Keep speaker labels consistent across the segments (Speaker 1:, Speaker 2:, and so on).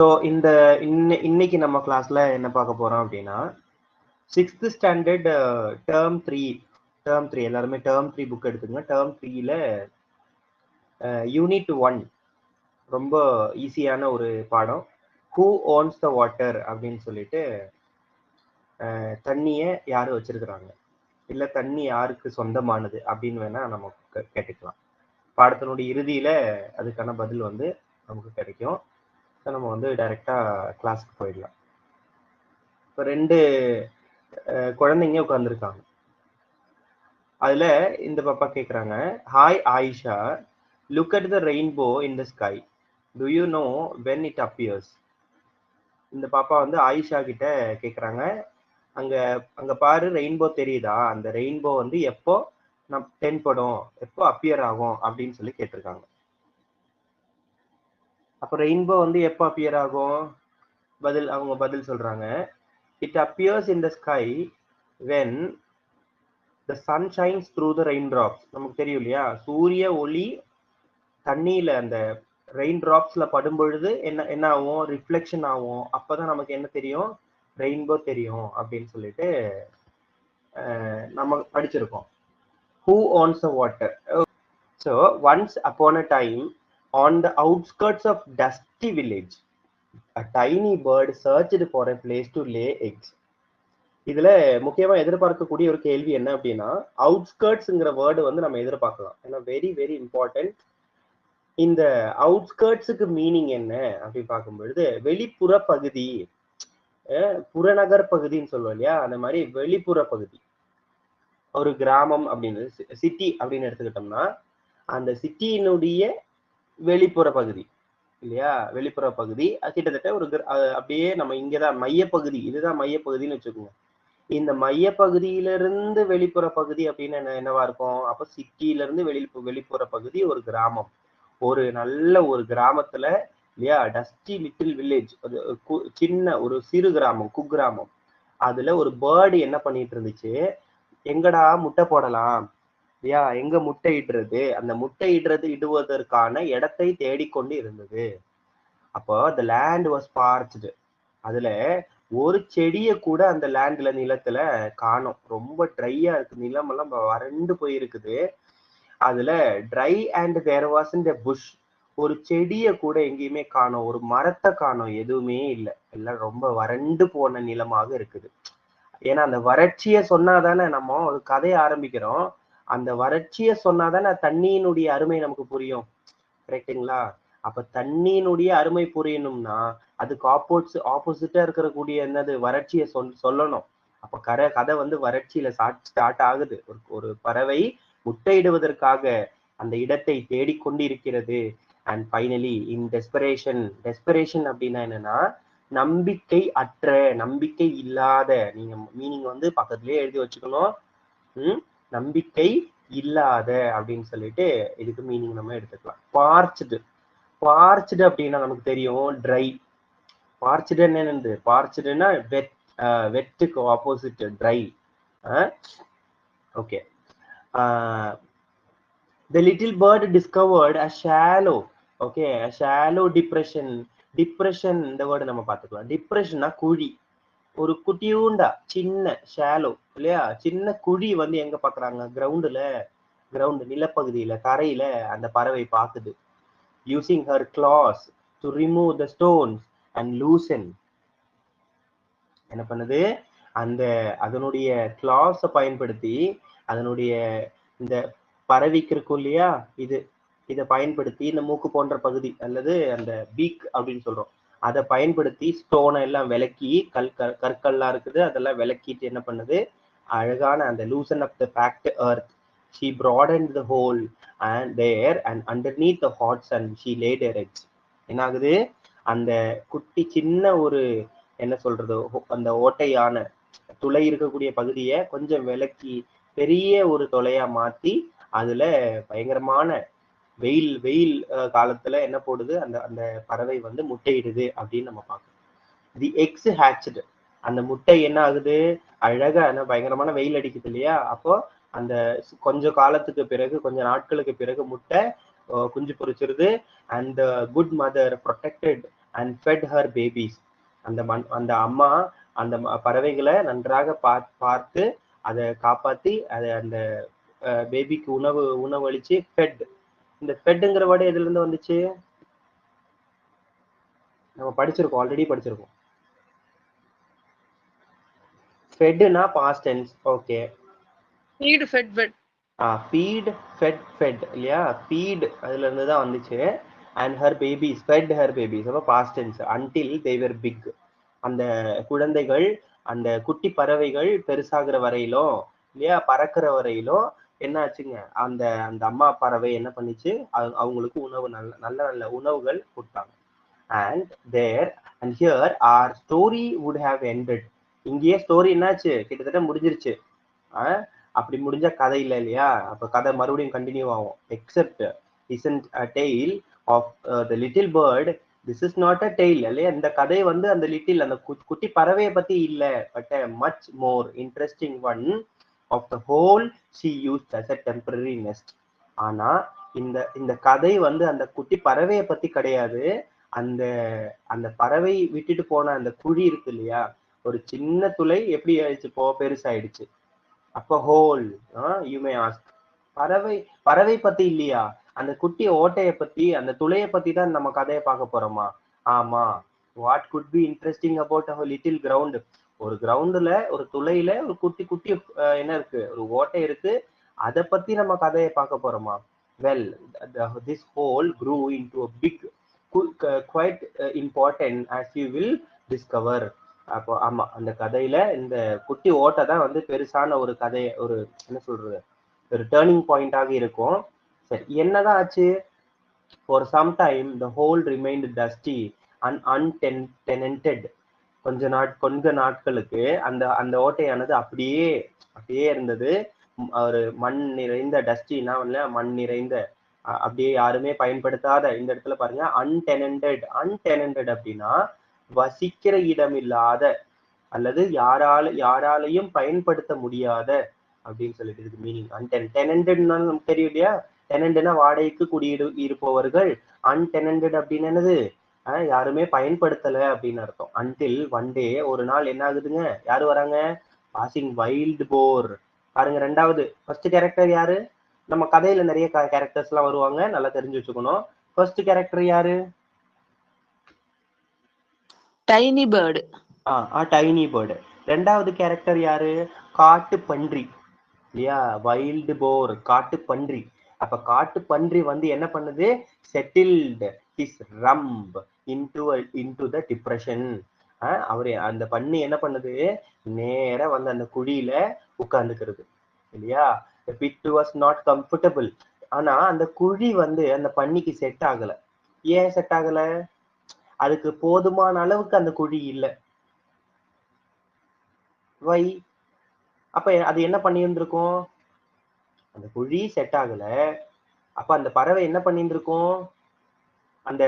Speaker 1: So இன்னைக்கு நம்ம கிளாஸ்ல என்ன பார்க்க போறோம் அப்படின்னா 6th ஸ்டாண்டர்ட் டேர்ம் த்ரீ எல்லாருமே டேர்ம் 3 புக் எடுத்துங்க. டேர்ம் 3ல யூனிட் 1 ரொம்ப ஈஸியான ஒரு பாடம். ஹூ ஓன்ஸ் த வாட்டர் அப்படின்னு சொல்லிட்டு தண்ணியை யாரு வச்சிருக்கிறாங்க, இல்ல தண்ணி யாருக்கு சொந்தமானது அப்படின்னு வேணா நம்ம கேட்டுக்கலாம். பாடத்தினுடைய இறுதியில அதுக்கான பதில் வந்து நமக்கு கிடைக்கும். நம்ம வந்து டைரக்டா கிளாஸ்க்கு போயிடலாம். இப்போ 2 குழந்தைங்க உட்காந்துருக்காங்க. அதுல இந்த பாப்பா கேக்குறாங்க, hi Ayesha, look at the rainbow in the sky, do you know when it appears? இந்த பாப்பா வந்து ஆயிஷா கிட்ட கேக்குறாங்க, அங்க அங்க பாரு ரெயின்போ தெரியுதா, அந்த ரெயின்போ வந்து எப்போ தென்படும், எப்போ அப்பியர் ஆகும் அப்படின்னு சொல்லி கேட்டிருக்காங்க. அப்ப ரெயின்போ வந்து எப்போ அப்பியர் ஆகும்? அவங்க பதில் சொல்றாங்க, it appears in the sky when the sun shines through the raindrops. நமக்கு தெரியும் இல்லையா, சூரிய ஒளி தண்ணியில அந்த ரெயின் டிராப்ஸ்ல படும் பொழுது என்ன ஆகும், ரிஃப்ளெக்ஷன் ஆகும். அப்பதான் நமக்கு என்ன தெரியும், ரெயின்போ தெரியும் அப்படின்னு சொல்லிட்டு நம்ம படிச்சிருக்கோம். Who owns the water? So once upon a time, on the outskirts of dusty village, a tiny bird searched for a place to lay eggs. இதுல முக்கியமா எதிர்பார்க்கக்கூடிய ஒரு கேள்வி என்ன அப்படின்னா, அவுட்ஸ்கர்ட்ஸ்ங்கிற வேர்டு வந்து நம்ம எதிர்பார்க்கலாம். ஏன்னா வெரி வெரி இம்பார்ட்டன்ட். இந்த அவுட்ஸ்கர்ட்ஸுக்கு மீனிங் என்ன அப்படின்னு பார்க்கும்பொழுது, வெளிப்புற பகுதி, புறநகர் பகுதின்னு சொல்லுவோம் இல்லையா, அந்த மாதிரி வெளிப்புற பகுதி. ஒரு கிராமம் அப்படின்னு சிட்டி அப்படின்னு எடுத்துக்கிட்டோம்னா அந்த சிட்டியினுடைய வெளிப்புற பகுதி இல்லையா, வெளிப்புற பகுதி கிட்டத்தட்ட ஒரு அப்படியே நம்ம இங்கதான் மையப்பகுதி, இதுதான் மையப்பகுதின்னு வச்சுக்கோங்க. இந்த மையப்பகுதியிலிருந்து வெளிப்புற பகுதி அப்படின்னு என்னவா இருக்கும்? அப்ப சிட்டியில இருந்து வெளிப்புற பகுதி ஒரு கிராமம். ஒரு நல்ல ஒரு கிராமத்துல இல்லையா, டஸ்டி லிட்டில் வில்லேஜ், சின்ன ஒரு சிறு கிராமம், குக்கிராமம். அதுல ஒரு பேர்டு என்ன பண்ணிட்டு இருந்துச்சு, எங்கடா முட்டை போடலாம் இல்லையா, எங்க முட்டை இடுறது, அந்த முட்டை இடுவதற்கான இடத்தை தேடிக்கொண்டு இருந்தது. அப்போ the land was parched. அதுல ஒரு செடியை கூட அந்த லேண்ட்ல நிலத்துல காணோம். ரொம்ப ட்ரையா இருக்கு, நிலம் எல்லாம் வறண்டு போயிருக்குது. அதுல dry and there wasn't a bush, ஒரு செடியை கூட எங்கேயுமே காணோம், ஒரு மரத்தை காணோம், எதுவுமே இல்லை. எல்லாம் ரொம்ப வறண்டு போன நிலமாக இருக்குது. ஏன்னா அந்த வறட்சியை சொன்னாதானே நம்ம ஒரு கதையை ஆரம்பிக்கிறோம். அந்த வறட்சியை சொன்னாதானே தண்ணியினுடைய அருமை நமக்கு புரியும். கரெக்டுங்களா? அப்ப தண்ணியினுடைய அருமை புரியணும்னா அதுக்கு ஆப்போசிட்டா இருக்கக்கூடிய என்னது, வறட்சியை சொல்லணும். அப்ப கதை வந்து வறட்சியில ஸ்டார்ட் ஆகுது. ஒரு பறவை முட்டையிடுவதற்காக அந்த இடத்தை தேடிக்கொண்டு இருக்கிறது. அண்ட் ஃபைனலி இன் டெஸ்பரேஷன் அப்படின்னா என்னன்னா, நம்பிக்கை அற்ற, நம்பிக்கை இல்லாத. நீங்க மீனிங் வந்து பக்கத்துலயே எழுதி வச்சுக்கணும். நம்பிக்கை இல்லாத அப்படின்னு சொல்லிட்டு இதுக்கு மீனிங் நம்ம எடுத்துக்கலாம். பார்ச்டு அப்படின்னா நமக்கு தெரியும் ட்ரை. பார்ச்டு என்னது, பார்ச்டுன்னா வெட்டுக்கு opposite try. Okay. The little bird discovered a shallow, okay, a shallow depression. Depression இந்த வேர்டு நம்ம பார்த்துக்கலாம். டிப்ரெஷன்னா குழி, ஒரு குட்டியூண்டா சின்ன ஷாலோ இல்லையா, சின்ன குழி வந்து எங்க பாக்குறாங்க, கிரவுண்ட் நிலப்பகுதியில, தரையில அந்த பறவை பார்க்குது. Using her claws to remove the stones and loosen. என்ன பண்ணுது, அதனுடைய கிளாஸை பயன்படுத்தி, அதனுடைய இந்த பறவைக்கு இருக்கும் இல்லையா, இதை பயன்படுத்தி, இந்த மூக்கு போன்ற பகுதி அல்லது அந்த பீக் அப்படின்னு சொல்றோம், அதை பயன்படுத்தி ஸ்டோனை எல்லாம் விலக்கி, கற்கள்லாம் இருக்குது அதெல்லாம் விலக்கிட்டு என்ன பண்ணுது, அழகான அந்த loosen of the packed earth, she broadened the hole and there and underneath the hot sun she laid her eggs. என்ன ஆகுது, அந்த குட்டி சின்ன ஒரு என்ன சொல்றது, அந்த ஓட்டையான துளை இருக்கக்கூடிய பகுதியை கொஞ்சம் விலக்கி பெரிய ஒரு துளையா மாத்தி, அதுல பயங்கரமான வெயில் காலத்துல என்ன போடுது, அந்த பறவை வந்து முட்டையிடுது அப்படின்னு நம்ம பார்க்கணும். தி எக்ஸ் ஹேட்ச்டு, அந்த முட்டை என்ன ஆகுது, அழகா பயங்கரமான வெயில் அடிக்குது இல்லையா, அப்போ அந்த கொஞ்ச காலத்துக்கு பிறகு, கொஞ்ச நாட்களுக்கு பிறகு முட்டை குஞ்சு பொரிச்சிருது. And good mother protected and fed her babies. அந்த அம்மா அந்த பறவைகளை நன்றாக பார்த்து அதை காப்பாத்தி அதை அந்த பேபிக்கு உணவளிச்சு ஃபெட். இந்த ஃபெட்ங்கிற வேர்டு எதுல இருந்து வந்துச்சு? நம்ம படிச்சிருக்கோம், ஆல்ரெடி படிச்சிருக்கோம். ஃபெட்னா past tense. Okay,
Speaker 2: feed fed fed.
Speaker 1: Feed fed fed இல்லையா? ஃபீட் அதுல இருந்து தான் வந்துச்சு. and her babies fed her babies, அப்ப past tense, until they were big. அந்த குழந்தைகள் அந்த குட்டி பறவைகள் பெருசாகிற வரையிலும் இல்லையா, பறக்கிற வரையிலும் என்ன ஆச்சுங்க, அந்த அந்த அம்மா பறவை என்ன பண்ணிச்சு, அவங்களுக்கு உணவு நல்ல நல்ல நல்ல உணவுகள் கொடுத்தாங்க. and there and here our story would have ended. இங்கேயே ஸ்டோரி என்னாச்சு, கிட்டத்தட்ட முடிஞ்சிருச்சு. அப்படி முடிஞ்ச கதை இல்லை இல்லையா? அப்ப கதை மறுபடியும் கண்டினியூ ஆகும். Except isn't a tale of the little bird. this is not a tale இல்லையா? இந்த கதை வந்து அந்த லிட்டில் அந்த குட்டி பறவையை பத்தி இல்ல, but a much more interesting one of the whole she used as a temporary nest. ஆனா இந்த இந்த கதை வந்து அந்த குட்டி பறவையை பத்தி கிடையாது. அந்த அந்த பறவை விட்டுட்டு போன அந்த குழி இருக்கு இல்லையா, ஒரு சின்ன துளை எப்படி ஆயிடுச்சு, பெருசாயிடுச்சு. அப்ப ஹோல் யூ மே ஆஸ்க், பறவை பறவை பத்தி இல்லையா, அந்த குட்டி ஓட்டைய பத்தி அந்த துளைய பத்தி தான் நம்ம கதையை பார்க்க போறோமா? ஆமா. What could be interesting about a little ground? ஒரு கிரவுண்ட்ல ஒரு துளையில ஒரு குட்டி குட்டி என்ன இருக்கு, ஒரு ஓட்டை இருக்கு, அதை பத்தி நம்ம கதையை பார்க்க போறோமா? Well, this hole grew into a big, quite important, as you will discover. அப்போ ஆமா, அந்த கதையில இந்த குட்டி ஓட்டை தான் வந்து பெருசான ஒரு கதை, ஒரு என்ன சொல்றது, ஒரு டேர்னிங் பாயிண்டாக இருக்கும். சரி, என்னதான் ஆச்சு? For some time the hole remained dusty and untenanted. கொஞ்ச நாட்களுக்கு அந்த அந்த ஓட்டையானது அப்படியே அப்படியே இருந்தது. ஒரு மண் நிறைந்த, டஸ்டினா மண் நிறைந்த, அப்படியே யாருமே பயன்படுத்தாத. இந்த இடத்துல பாருங்க, அன்டெனண்டட். அன்டெனண்டட் அப்படின்னா வசிக்கிற இடம் இல்லாத அல்லது யாராலையும் பயன்படுத்த முடியாத அப்படின்னு சொல்லிட்டு இதுக்கு மீனிங். டெனண்டட்னா நமக்கு தெரியும் இல்லையா? டெனண்ட்னா வாடகைக்கு இருப்பவர்கள். அன்டெனண்டட் அப்படின்னு என்னது, யாருமே பயன்படுத்தல அப்படின்னு அர்த்தம். அன்டில் ஒன் டே, ஒரு நாள் என்ன ஆகுதுங்க, யாரு வராங்க? பாசிங் வைல்டு போர். பாருங்க, ரெண்டாவது. ஃபர்ஸ்ட் கேரக்டர் யாரு? நம்ம கதையில நிறைய கேரக்டர்ஸ் எல்லாம் வருவாங்க, நல்லா தெரிஞ்சு வச்சுக்கணும். ஃபர்ஸ்ட் கேரக்டர் யாரு?
Speaker 2: Tiny bird.
Speaker 1: Tiny bird. ரெண்டாவது கேரக்டர் யாரு? காட்டு பன்றி இல்லையா? வைல்டு போர், காட்டு பன்றி. அப்ப காட்டு பன்றி வந்து என்ன பண்ணுது? Settled his rump into the depression. அவரு அந்த பண்ணி என்ன பண்ணுது? நேர வந்து அந்த குழியில உட்கார்ந்துக்கிறது இல்லையா? the pit was not comfortable. ஆனா அந்த குழி வந்து அந்த பண்ணிக்கு செட் ஆகல. ஏன் செட் ஆகல? அதுக்கு போதுமான அளவுக்கு அந்த குழி இல்லை. வை? அப்ப அது என்ன பண்ணியிருந்திருக்கும்? அந்த குழி செட் ஆகல. அப்ப அந்த பறவை என்ன பண்ணியிருந்திருக்கும்? அந்த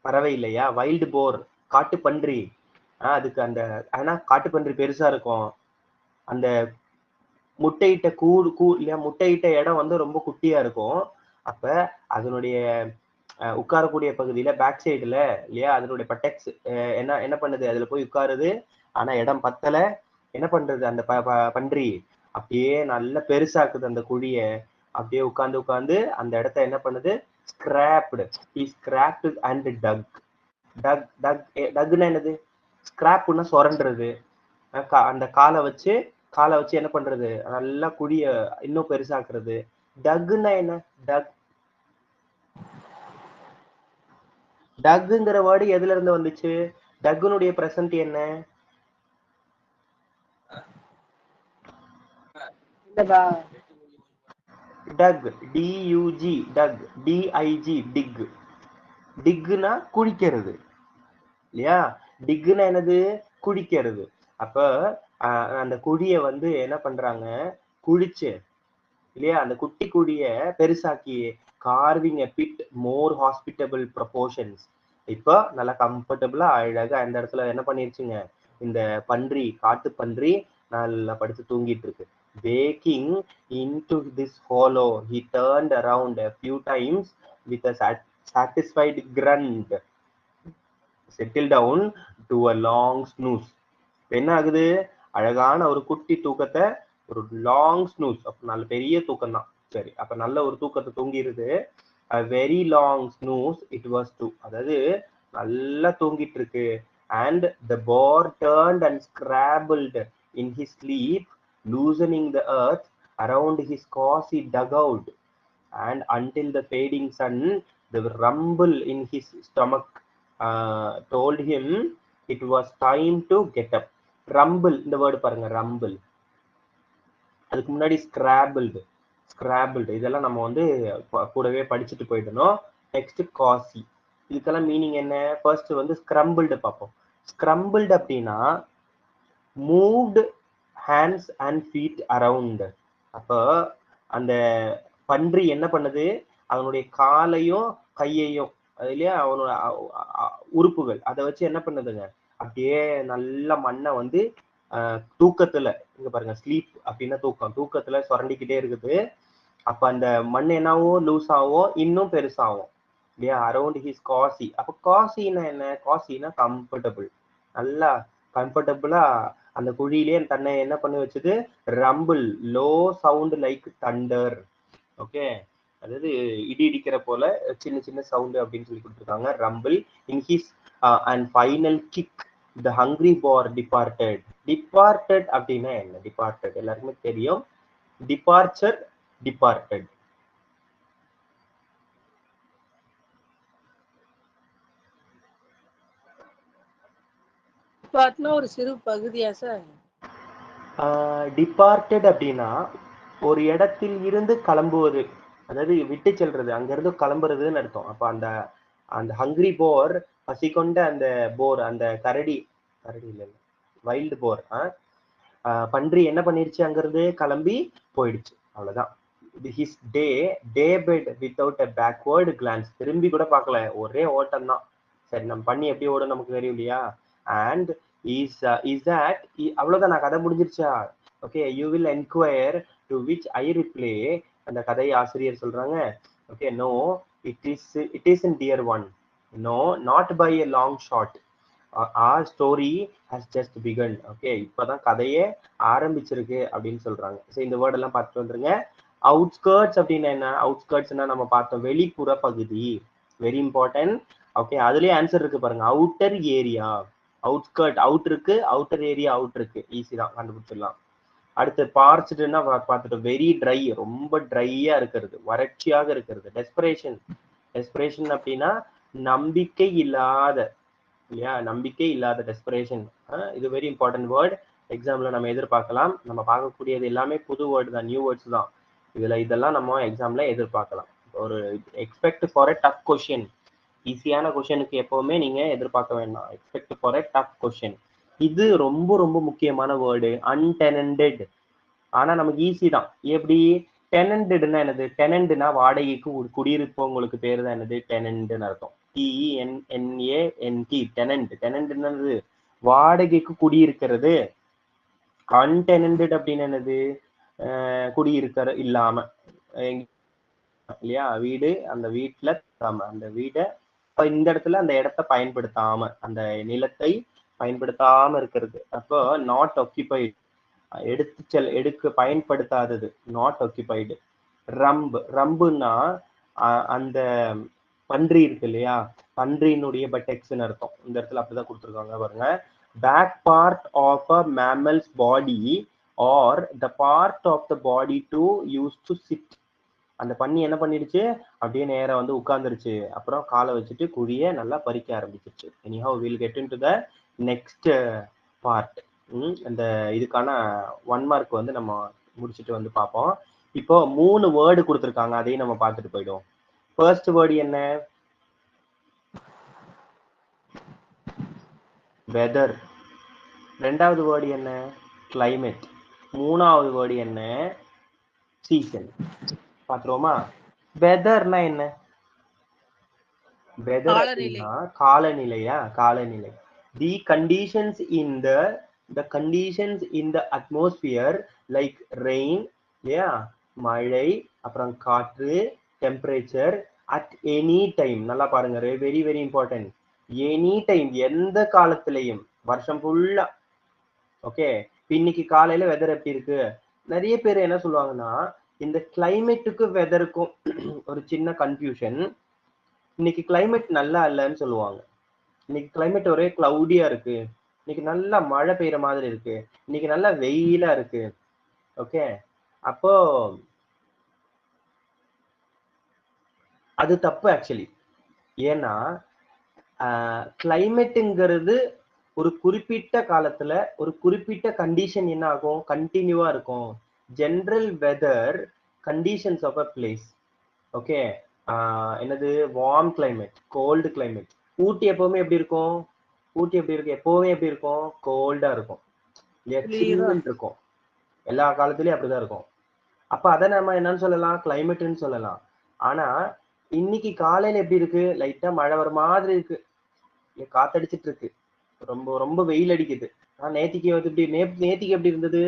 Speaker 1: பறவை இல்லையா, வைல்டு போர், காட்டு பன்றி, அதுக்கு அந்த, ஆனா காட்டு பன்றி பெருசா இருக்கும். அந்த முட்டையிட்ட இல்லையா, முட்டையிட்ட இடம் வந்து ரொம்ப குட்டியா இருக்கும். அப்ப அதனுடைய உட்காரக்கூடிய பகுதியில பேக் சைடுல இல்லையா, அதனுடைய பட்டெக்ஸ் என்ன பண்ணுது, அதுல போய் உட்காருது. ஆனா இடம் பத்தல. என்ன பண்றது அந்த பன்றி? அப்படியே நல்லா பெருசாக்குது அந்த குழிய. அப்படியே உட்கார்ந்து அந்த இடத்த என்ன பண்ணுது? ஸ்கிராப்டு. he scrapped and dug. டக்னா என்னது? ஸ்கிராப்னா சுரண்டுறது. அந்த காலை வச்சு என்ன பண்றது? நல்லா குழிய இன்னும் பெருசாக்குறது. டக்னா என்ன? டக்குங்கிற வேர்டு எதுல இருந்து வந்துச்சு? டக்குனுடைய பிரசன்ட் என்ன? டக், டியூஜி, டக், டிஐஜி, டிக். டிக்னா குழிக்கிறது இல்லையா? டிக்னா என்னது? குழிக்கிறது. அப்ப அந்த குழிய வந்து என்ன பண்றாங்க? குழிச்சு இல்லையா, அந்த குட்டி குழிய பெருசாக்கி, carving a pit more hospitable proportions. இப்போ நல்லா கம்ஃபர்டபுளா அழகா அந்த இடத்துல என்ன பண்ணிருச்சுங்க, இந்த பன்றி, காட்டு பன்றி நல்லா படுத்து தூங்கிட்டு இருக்கு. Waking into this hollow, he turned around a few times with a satisfied grunt. settle down to a long snooze. என்ன ஆகுது, அழகான ஒரு குட்டி தூக்கத்தை, ஒரு லாங் ஸ்னூஸ், அப்ப நல்ல பெரிய தூக்கம் தான். சரி, அப்ப நல்ல ஒரு தூக்கத்தை தூங்கிடுது. a very long snooze it was too. அதாவது நல்லா தூங்கிட்டு இருக்கு. and the boar turned and scrabbled in his sleep, loosening the earth around his cozy dugout, and until the fading sun, the rumble in his stomach told him it was time to get up. rumble, இந்த word பாருங்க, rumble. அதுக்கு முன்னாடி scrabbled இதெல்லாம் நம்ம வந்து கூடவே படிச்சுட்டு போயிடணும். நெக்ஸ்ட் காசி, இதுக்கெல்லாம் மீனிங் என்ன? ஃபர்ஸ்ட் வந்து ஸ்க்ரம்பிள்டு பார்ப்போம். ஸ்க்ரம்பிள்டு அப்படின்னா moved hands and feet around. அப்போ அந்த பன்றி என்ன பண்ணுது, அதனுடைய காலையும் கையையும், அதுலயே அவனோட உறுப்புகள் அதை வச்சு என்ன பண்ணுதுங்க, அப்படியே நல்ல மண்ணை வந்து தூக்கத்துல, இங்க பாருங்க ஸ்லீப் அப்படின்னா தூக்கம், தூக்கத்துல சுரண்டிக்கிட்டே இருக்குது. அப்ப அந்த மண் என்னாவும் லூஸ் ஆகும், இன்னும் பெருசாகும் இல்லையா, அரௌண்ட் ஹிஸ் காசி. அப்ப காசின்னா என்ன? காசினா கம்ஃபர்டபுள், நல்லா கம்ஃபர்டபுளா அந்த குழியிலே தன்னை என்ன பண்ணி வச்சது, rumble, low sound like Thunder. Okay, அதாவது இடி இடிக்கிற போல சின்ன சின்ன சவுண்டு அப்படின்னு சொல்லி கொடுத்துருக்காங்க. Rumble in his and final kick the hungry boar departed. departed அப்படின்னா என்ன? departed எல்லாருக்குமே தெரியும். departure, departed.
Speaker 2: பார்ட்னா ஒரு சிறு பகுதியா சார்?
Speaker 1: departed அப்படின்னா ஒரு இடத்தில் இருந்து கிளம்புவது, அதாவது விட்டு செல்றது, அங்கிருந்து கிளம்புறதுன்னு அர்த்தம். அப்ப அந்த அந்த ஹங்கிரி போர், பசி கொண்ட அந்த போர், அந்த கரடி இல்ல வைல்டு போர், பன்றி என்ன பண்ணிருச்சு, அங்கிருந்து கிளம்பி போயிடுச்சு, அவ்வளவுதான். His day bed without a backward glance, திரும்பி கூட பார்க்கல, ஒரே ஓட்டம் தான். சரி, நம்ம பண்ணி எப்படி ஓடும் நமக்கு தெரியும் இல்லையா. அண்ட் இஸ் தட், அவ்வளவுதான், நான் கதை முடிஞ்சிருச்சா? Okay, you will enquire to which I reply. அந்த கதை ஆசிரியர் சொல்றாங்க, okay, no it is in dear one, no not by a long shot, our story has just begun. Okay, இப்பதான் கதையே ஆரம்பிச்சிருக்கு அப்படின்னு சொல்றாங்க. ஸோ இந்த வேர்ட் எல்லாம் பார்த்துட்டு வந்துருங்க. அவுட்ஸ்கர்ட்ஸ் அப்படின்னா என்ன? அவுட்ஸ்கர்ட்ஸ்னா நம்ம பார்த்தோம், வெளிப்புற பகுதி, வெரி இம்பார்ட்டன்ட். ஓகே, அதுலயே ஆன்சர் இருக்கு பாருங்க, அவுட்டர் ஏரியா. அவுட்ஸ்கர்ட் அவுட் இருக்கு, அவுட்டர் ஏரியா அவுட் இருக்கு, ஈஸி தான், கண்டுபிடிச்சிடலாம். அடுத்து பார்ச்சுட்டுன்னா பார்த்துட்டோம், வெரி ட்ரை, ரொம்ப ட்ரையா இருக்கிறது, வறட்சியாக இருக்கிறது. டெஸ்பரேஷன் அப்படின்னா நம்பிக்கை இல்லாத, இல்லையா, நம்பிக்கை இல்லாத, டெஸ்பரேஷன். இது வெரி இம்பார்ட்டன்ட் வேர்ட், எக்ஸாம்ல நம்ம எதிர்பார்க்கலாம். நம்ம பார்க்கக்கூடியது எல்லாமே புது வேர்டு தான், நியூ வேர்ட்ஸ் தான். இதெல்லாம் நம்ம எக்ஸாம்ல எதிர்பார்க்கலாம். ஒரு expect for a tough question, ஈஸியான கொஸ்டினுக்கு எப்பவுமே நீங்க எதிர்பார்க்க வேண்டாம், expect for a tough question. இது ரொம்ப ரொம்ப முக்கியமான வேர்டு, அன்டெனண்டட். ஆனா நமக்கு ஈஸி தான். எப்படி? டெனண்டட்னா என்னது? டெனண்ட்னா வாடகைக்கு குடியிருப்பவங்களுக்கு பேர் தான் என்னது, டெனண்ட்னு அர்த்தம். TENNANT, tenant. டெனண்ட் என்னது? வாடகைக்கு குடியிருக்கிறது. அன்டெனண்டட் அப்படின்னு என்னது? குடியிருக்கிற இல்லாம, இல்லையா, வீடு, அந்த வீட்டுல அந்த வீடை இந்த இடத்துல அந்த இடத்தை பயன்படுத்தாம, அந்த நிலத்தை பயன்படுத்தாம இருக்கிறது. அப்போ நாட் ஆக்கியபைடு, எடுக்க பயன்படுத்தாதது, நாட் ஆக்கியபைடு. ரம்புன்னா அந்த பன்றி இருக்கு இல்லையா, பன்றியினுடைய பட்டெக்ஸ்ன்னு அர்த்தம். இந்த இடத்துல அப்படிதான் கொடுத்துருக்காங்க பாருங்க. Back part of a mammals body are the part of the body to use to sit. அந்த பன்னி என்ன பண்ணிடுச்சு, அப்படியே நேரம் வந்து உட்கார்ந்துருச்சு, அப்புறம் காலை வச்சுட்டு குழிய நல்லா பறிக்க ஆரம்பிச்சிருச்சு. Anyhow will get into the next part. அந்த இதுக்கான 1 மார்க் வந்து நம்ம முடிச்சுட்டு வந்து பார்ப்போம். இப்போ 3 வேர்டு கொடுத்துருக்காங்க, அதையும் நம்ம பார்த்துட்டு போயிடுவோம். ஃபர்ஸ்ட் வேர்டு என்ன? வெதர். ரெண்டாவது வேர்டு என்ன? கிளைமேட். மூணாவது வேர்டு என்ன? சீசன். பாத்துருவோமா? வெதர்னா என்ன? வெதர் அப்படின்னா காலநிலையா, காலநிலை. The conditions in the conditions in the atmosphere like rain, இல்லையா, மழை, அப்புறம் காற்று, டெம்பரேச்சர், at any time. நல்லா பாருங்க, very very important. Any time, எந்த காலத்திலையும், வருஷம் ஃபுல்லா. ஓகே, இன்னைக்கு காலையில வெதர் எப்படி இருக்கு? நிறைய பேர் என்ன சொல்லுவாங்கன்னா, இந்த கிளைமேட்டுக்கு வெதருக்கும் ஒரு சின்ன கன்ஃபியூஷன். இன்னைக்கு கிளைமேட் நல்லா இல்லைன்னு சொல்லுவாங்க. இன்னைக்கு கிளைமேட் ஒரே கிளவுடியா இருக்கு, இன்னைக்கு நல்லா மழை பெய்யற மாதிரி இருக்கு, இன்னைக்கு நல்லா வெயிலா இருக்கு. ஓகே, அப்போ அது தப்பு ஆக்சுவலி. ஏன்னா கிளைமேட்டுங்கிறது ஒரு குறிப்பிட்ட காலத்துல ஒரு குறிப்பிட்ட கண்டிஷன் என்ன ஆகும், கண்டினியூவா இருக்கும். General weather conditions of a place. Okay, என்னது, warm climate, cold climate. Ooty எப்பவுமே எப்படி இருக்கும்? ஊட்டி எப்படி இருக்கு? எப்பவுமே எப்படி இருக்கும்? கோல்டா இருக்கும் இல்லையா, சில்லுன்னு இருக்கும். எல்லா காலத்துலயும் அப்படிதான் இருக்கும். அப்ப அதை நம்ம என்னன்னு சொல்லலாம், கிளைமேட்னு சொல்லலாம். ஆனா இன்னைக்கு காலையில எப்படி இருக்கு? லைட்டா மழை வர மாதிரி இருக்கு, காத்தடிச்சிட்டு இருக்கு, ரொம்ப ரொம்ப வெயில் அடிக்குது. நேத்திக்கு எப்படி நேத்திக்கு எப்படி இருந்தது?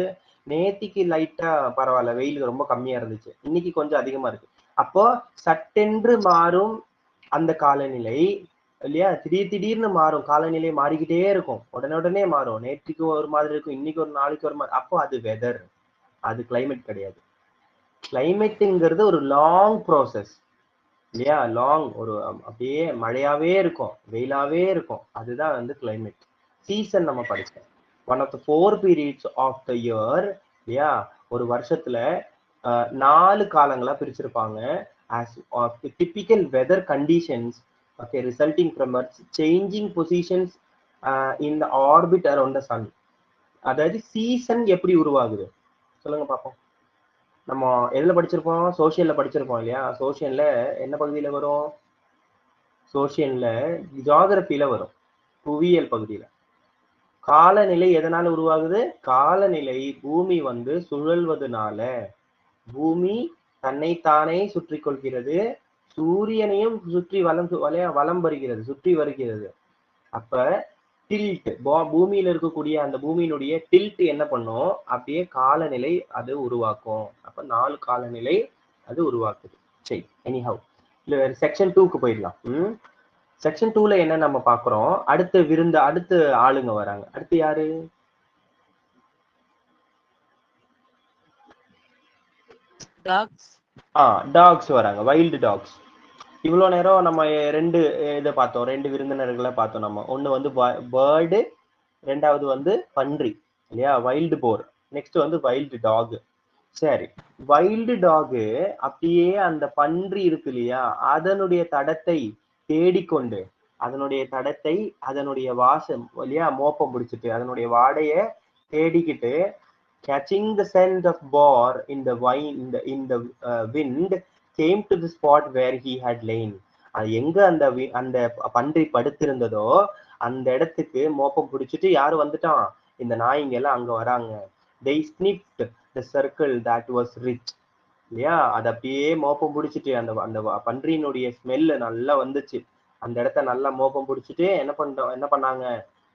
Speaker 1: நேத்திக்கு லைட்டா பரவாயில்ல, வெயில் ரொம்ப கம்மியா இருந்துச்சு, இன்னைக்கு கொஞ்சம் அதிகமா இருக்கு. அப்போ சட்டென்று மாறும் அந்த காலநிலை இல்லையா, திடீர்னு மாறும், காலநிலை மாறிக்கிட்டே இருக்கும், உடனே மாறும். நேற்றுக்கு ஒரு மாதிரி இருக்கும், இன்னைக்கு ஒரு நாளைக்கு ஒரு மாதிரி. அப்போ அது வெதர், அது கிளைமேட் கிடையாது. கிளைமேட்டுங்கிறது ஒரு லாங் ப்ராசஸ் இல்லையா, லாங், ஒரு அப்படியே மழையாவே இருக்கும், வெயிலாவே இருக்கும், அதுதான் வந்து கிளைமேட். சீசன் நம்ம படிச்சோம், one of the 4 periods of the year இல்லையா. ஒரு வருஷத்துல 4 காலங்களா பிரிச்சிருப்பாங்க as of the typical weather conditions, okay, resulting from Earth's changing positions in the orbit around the sun. அதாவது சீசன் எப்படி உருவாகுது சொல்லுங்க பாப்போம். நம்ம எதுல படிச்சிருப்போம்? சோசியல்ல படிச்சிருப்போம் இல்லையா. சோசியல்ல என்ன பகுதியில வரும்? சோசியல்ல ஜியோகிரபில வரும், புவியியல் பகுதியில. காலநிலை எதனால உருவாகுது? காலநிலை பூமி வந்து சுழல்வதனால. பூமி தன்னைத்தானே சுற்றி கொள்கிறது, சூரியனையும் சுற்றி வலம் வருகிறது, சுற்றி வருகிறது. அப்ப டில்ட், பூமியில இருக்கக்கூடிய அந்த பூமியினுடைய டில்ட் என்ன பண்ணும், அப்படியே காலநிலை அது உருவாக்கும். அப்ப 4 காலநிலை அது உருவாக்குது. சரி, எனிஹவ் இல்ல செக்ஷன் 2க்கு போயிடலாம். செக்ஷன் 2ல என்ன நம்ம பாக்குறோம்? அடுத்து ஆளுங்க வராங்க. அடுத்து யாரு? டாக்ஸ் வராங்க, வைல்டு டாக்ஸ். இவ்வளவு நேரம் நம்ம 2 இதை பார்த்தோம், 2 விருந்தினர்களை பார்த்தோம் நம்ம. ஒண்ணு வந்து பேர்டு, ரெண்டாவது வந்து பன்றி இல்லையா, வைல்டு போர். நெக்ஸ்ட் வந்து வைல்டு டாக். சரி, வைல்டு டாக் அப்படியே அந்த பன்றி இருக்கு இல்லையா, அதனுடைய தடத்தை தேடிக்கொண்டு, அதனுடைய வாசம் இல்லையா, மோப்பம் பிடிச்சிட்டு, அதனுடைய வாடைய தேடிக்கிட்டு, catching the scent of boar in the wind, came to the spot where he had lain. அது எங்க அந்த பன்றி படுத்திருந்ததோ அந்த இடத்துக்கு மோப்பம் பிடிச்சிட்டு யாரு வந்துட்டான்? இந்த நாய்ங்க எல்லாம் அங்க வராங்க. they sniffed the circle that was rich இல்லையா. அது அப்படியே மோப்பம் பிடிச்சிட்டு அந்த பன்றியினுடைய ஸ்மெல் நல்லா வந்துச்சு, அந்த இடத்த நல்லா மோப்பம் பிடிச்சிட்டு என்ன பண்ணாங்க?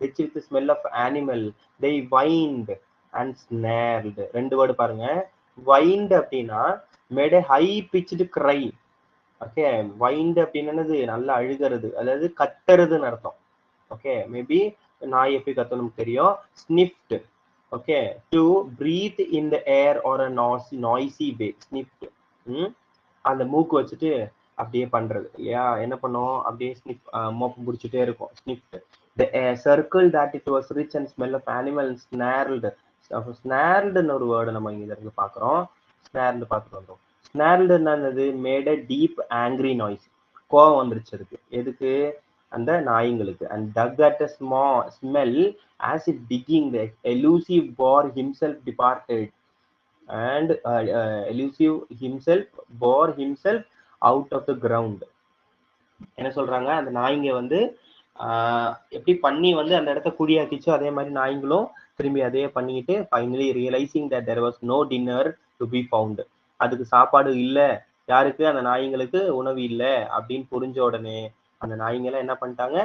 Speaker 1: rich with the smell of animal, they whined and snarled. 2 word பாருங்க. whined அப்படின்னா made a high pitched cry. Okay, whined அப்படின்னது நல்லா அழுகிறது, அதாவது கத்துறதுன்னு அர்த்தம். ஓகே, மேபி நாய் எப்படி கத்தணும் தெரியும். Sniffed, okay, to breathe in the air or a noisy way. Sniffed, அந்த மூக்கு வச்சுட்டு அப்படியே பண்றது இல்லையா. என்ன பண்ணும்? அப்படியே ஸ்னிஃப், மோப்பம் பிடிச்சிட்டே இருக்கும். ஸ்னிஃப்ட் the circle that it was rich and smell of animals snarled. ஸ்னார்ல்டுன்னு ஒரு வேர்டு நம்ம இங்க இருந்து பாக்குறோம். ஸ்னார்ல்டு பார்த்துட்டு வந்தோம். ஸ்னார்ல்டுன்னு made a deep angry noise. கோவம் வந்துருச்சு அதுக்கு. எதுக்கு? அந்த நாய்ங்களுக்கு. And dug at a smell as if digging. The elusive boar himself departed and elusive himself bore himself out of the ground. என்ன சொல்றாங்க? அந்த நாய்ங்க வந்து எப்படி பண்ணி வந்து அந்த இடத்த குடியாக்கிச்சோ அதே மாதிரி நாய்ங்களும் திரும்பி அதே பண்ணிக்கிட்டு finally realising that there was no dinner to be found. அதுக்கு சாப்பாடு இல்லை, யாருக்கு? அந்த நாய்ங்களுக்கு உணவு இல்லை அப்படின்னு புரிஞ்ச உடனே அந்த நாய்ங்கெல்லாம் என்ன பண்ணிட்டாங்க?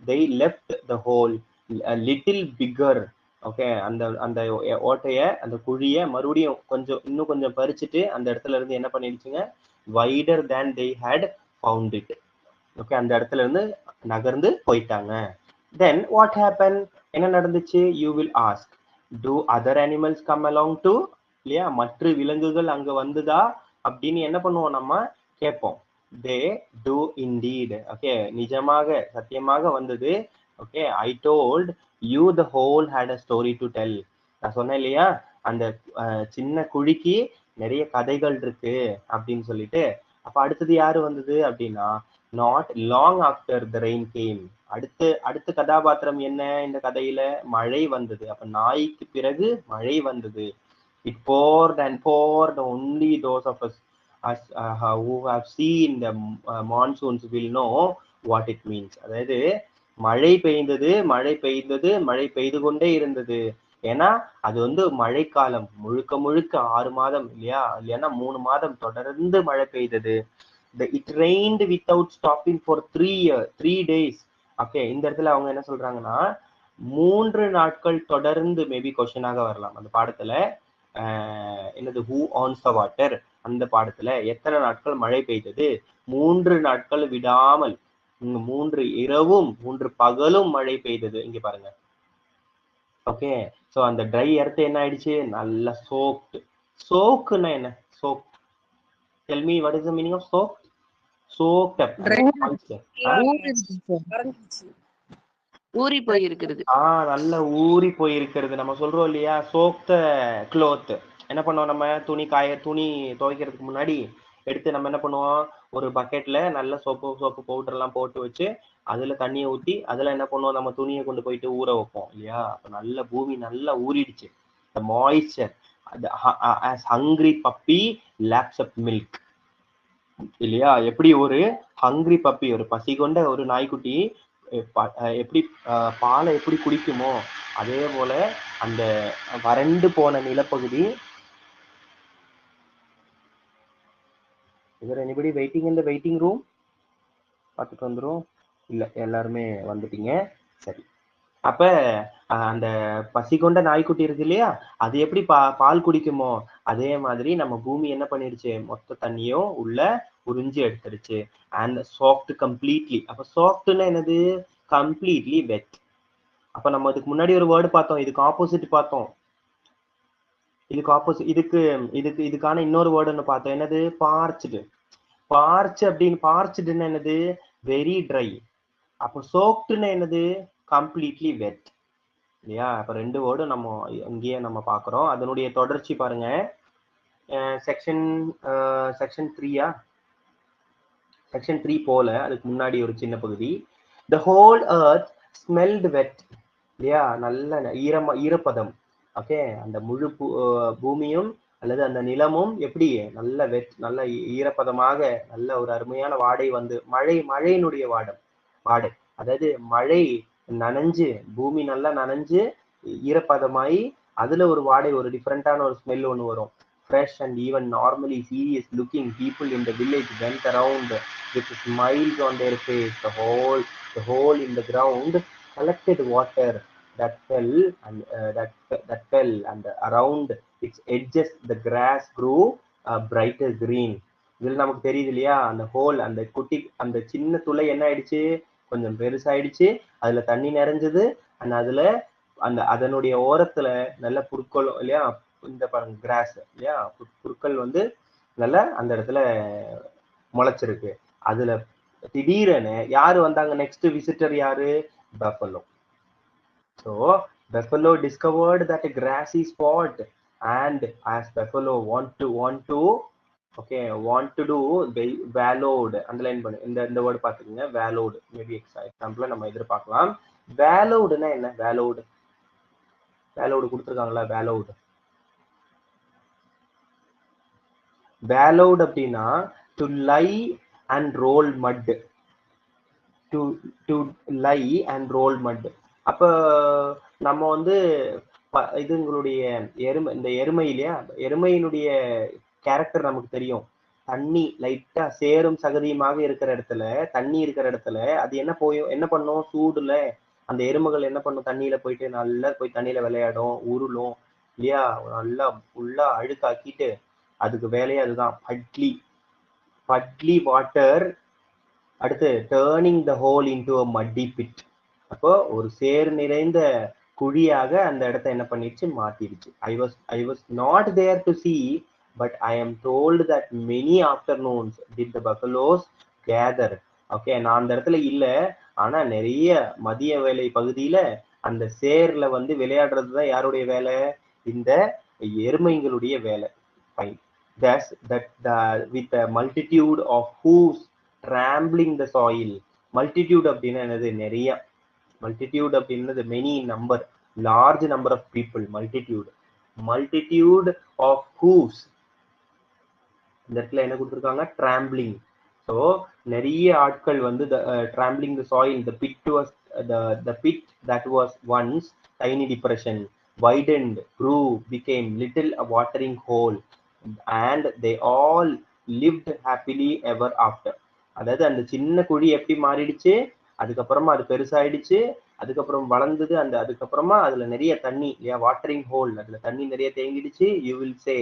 Speaker 1: they left the hole a little bigger. Okay, அந்த ஓட்டைய, அந்த குழிய மறுபடியும் இன்னும் கொஞ்சம் பறிச்சுட்டு அந்த இடத்துல இருந்து என்ன பண்ணிடுச்சுங்க? wider than they had found it. Okay, அந்த இடத்துல இருந்து நகர்ந்து போயிட்டாங்க. தென் வாட் ஹேப்பன், என்ன நடந்துச்சு? You will ask, to other animals come along to, இல்லையா, மற்ற விலங்குகள் அங்க வந்துதா அப்படின்னு என்ன பண்ணுவோம் நம்ம கேட்போம். தே டு இண்டீட். ஓகே, நிஜமாக சத்தியமாக வந்தது. Okay, I told you the whole had a story to tell. நான் சொன்னேன் இல்லையா, அந்த சின்ன குழிக்கு நிறைய கதைகள் இருக்கு அப்படின்னு சொல்லிட்டு. அப்ப அடுத்தது யாரு வந்தது அப்படின்னா, not long after the rain game. அடுத்த கதாபாத்திரம் என்ன இந்த கதையில? மழை வந்தது. அப்ப நாய்க்கு பிறகு மழை வந்தது. It poured and poured. Only those of us who have seen the monsoons will know what it means. அதாவது மழை பெய்தது, மழை பெய்தது, மழை பெய்து கொண்டே இருந்தது. ஏன்னா அது வந்து மழைக்காலம், முழுக்க முழுக்க 6 மாதம் இல்லையா, இல்லைன்னா 3 மாதம் தொடர்ந்து மழை பெய்தது. It rained without stopping for 3 days. Okay, இந்த இடத்துல அவங்க என்ன சொல்றாங்கன்னா, 3 நாட்கள் தொடர்ந்து, மேபி கொஸ்டினாக வரலாம் அந்த பாடத்துல. என்னது, ஹூ ஆன்ஸ் த வாட்டர், அந்த பாடத்துல எத்தனை நாட்கள் மழை பெய்தது? 3 நாட்கள் விடாமல், 3 இரவும் 3 பகலும் மழை பெய்தது. இங்க பாருங்க. ஓகே, சோ அந்த ட்ரை எர்த் என்ன ஆயிடுச்சு? நல்லா சோக்ட். சோக்குன்னா என்ன? Soak, tell me what is the meaning of soak? Soaked up,
Speaker 3: ஊறி போய் இருக்கிறது.
Speaker 1: நல்ல ஊறி போய் இருக்கிறது. நம்ம சொல்றோம் இல்லையா, சோக்த க்ளோத். என்ன பண்ணுவோம் நம்ம? துணி துவைக்கிறதுக்கு முன்னாடி எடுத்து நம்ம என்ன பண்ணுவோம், ஒரு பக்கெட்ல நல்ல சோப்பு பவுடர் எல்லாம் போட்டு வச்சு அதுல தண்ணியை ஊத்தி அதுல என்ன பண்ணுவோம், நம்ம துணியை கொண்டு போயிட்டு ஊற வைப்போம் இல்லையா. அப்ப நல்ல பூமி நல்லா ஊறிடுச்சு. the moisture, as hungry puppy laps up milk, இல்லையா. எப்படி ஒரு ஹங்கிரி பப்பி, ஒரு பசி கொண்ட ஒரு நாய்க்குட்டி எப்படி பாலை எப்படி குடிக்குமோ அதே போல அந்த வறண்டு போன நிலப்பகுதி. இவர் எனிபடி வெயிட்டிங் இன் த வெயிட்டிங் ரூம்? பார்த்துட்டு வந்துரும். இல்ல, எல்லாருமே வந்துட்டீங்க. சரி, அப்ப அந்த பசி கொண்ட நாய்க்குட்டி இருக்கு இல்லையா, அது எப்படி பால் குடிக்குமோ அதே மாதிரி நம்ம பூமி என்ன பண்ணிடுச்சு, மொத்த தண்ணியும் உள்ள உறிஞ்சி எடுத்துருச்சு. And soft completely. அப்ப சாஃப்ட்னா என்னது? Completely wet. அப்ப நம்ம இதுக்கு முன்னாடி ஒரு வேர்டு பார்த்தோம், இதுக்கு ஆப்போசிட் பார்த்தோம். இதுக்கான இன்னொரு வேர்டு ஒன்று பார்த்தோம். என்னது? பார்ச்டு. பார்ச் அப்படின்னு, பார்ச்டுன்னா என்னது? Very try. அப்போ சோக்டுன்னா என்னது? கம்ப்ளீட்லி வெட், இல்லையா. அப்ப 2 வேர்டும் நம்ம இங்கேயே நம்ம பாக்குறோம். அதனுடைய தொடர்ச்சி பாருங்க. செக்ஷன் 3 செக்ஷன் 3 போல அதுக்கு முன்னாடி ஒரு சின்ன பகுதி. the whole earth smelled wet, இல்லையா. நல்ல ஈரப்பதம். ஓகே, அந்த முழு பூமியும் அல்லது அந்த நிலமும் எப்படி நல்ல வெட், நல்ல ஈரப்பதமாக, நல்ல ஒரு அருமையான வாடை வந்து, மழையினுடைய வாடை, அதாவது மழை நனைஞ்சு, பூமி நல்லா நனைஞ்சு ஈரப்பதமாயி அதுல ஒரு வாடை, ஒரு டிஃப்ரெண்டான ஒரு ஸ்மெல் ஒன்று வரும். fresh and even normally serious looking people in the village went around with smiles on their face. The hole in the ground collected water that fell and around its edges the grass grew brighter green. இதுல நமக்கு தெரியுது இல்லையா, அந்த whole, அந்த குட்டி, அந்த சின்ன துளை என்ன ஆயிடுச்சு, கொஞ்சம் பெருசாயிடுச்சு. அதுல தண்ணி நிறைஞ்சது. அண்ட் அதுல அதனுடைய ஓரத்துல நல்ல புற்கள் இல்லையா, இந்த பாருங்க கிராஸ் இல்லையா, புற்கள் வந்து நல்ல அந்த இடத்துல முளைச்சிருக்கு. அதுல திடீரென யாரு வந்தாங்க? நெக்ஸ்ட் விசிட்டர் யாரு? Buffalo. So buffalo discovered that a grassy spot, and as buffalo want to do, they wallowed. Underline பண்ணு, இந்த வேர்ட் பாத்துக்கோங்க. wallowed, மேபி எக்ஸாம்பிள் நம்ம எதிர்பார்க்கலாம். wallowedனா என்ன? wallowed கொடுத்துருக்காங்களா? wallowed அப்படின்னா to lie and roll mud. to lie and roll mud. அப்ப நம்ம வந்து இதுங்களுடைய இந்த எருமை இல்லையா, எருமையினுடைய கேரக்டர் நமக்கு தெரியும். தண்ணி லைட்டா சேரும் சகதியுமாக இருக்கிற இடத்துல, தண்ணி இருக்கிற இடத்துல அது என்ன பண்ணும்? சூடுல அந்த எருமைகள் என்ன பண்ணும்? தண்ணியில போயிட்டு நல்லா போய் தண்ணியில விளையாடும், உருளும் இல்லையா. நல்லா ஃபுல்லா அழுக்காக்கிட்டு அதுக்கு வேலையே அதுதான். பட்லி வாட்டர் அடுத்து turning the whole into a mitti bit. அப்போ ஒரு சேர் நிறைந்த குழியாக அந்த இடத்த என்ன பண்ணிடுச்சு, மாத்திடுச்சு. I was not there to see, but I am told that many afternoons did the buffaloes gather. Okay, நான் அந்த இடத்துல இல்ல, ஆனா நிறைய மதிய வேலை பகுதியில அந்த சேர்ல வந்து விளையாடுறது தான் யாருடைய வேலை, இந்த எருமைங்களுடைய வேலை. Fine. Thus, with a multitude of hooves trampling the soil. Multitude அப்படின்னா என்னது, நிறைய. Multitude அப்படின்றது many number, large number of people. Multitude of hooves. இந்த இடத்துல என்ன கொடுத்துருக்காங்க, trampling. ஸோ நிறைய ஆட்கள் வந்து trampling the soil. The pit that was once tiny depression widened, grew, became little a watering hole, and they all lived happily ever after. அதாவது அந்த சின்ன குழி எப்படி மாறிடுச்சு, அதுக்கப்புறமா அது பெருசாயிடுச்சு, அதுக்கப்புறம் வளர்ந்தது, அதுக்கப்புறமா அதுல நிறைய தண்ணி இல்லையா, வாட்டரிங் ஹோல், அதுல தண்ணி நிறைய தேங்கிடுச்சு. யூ வில் சே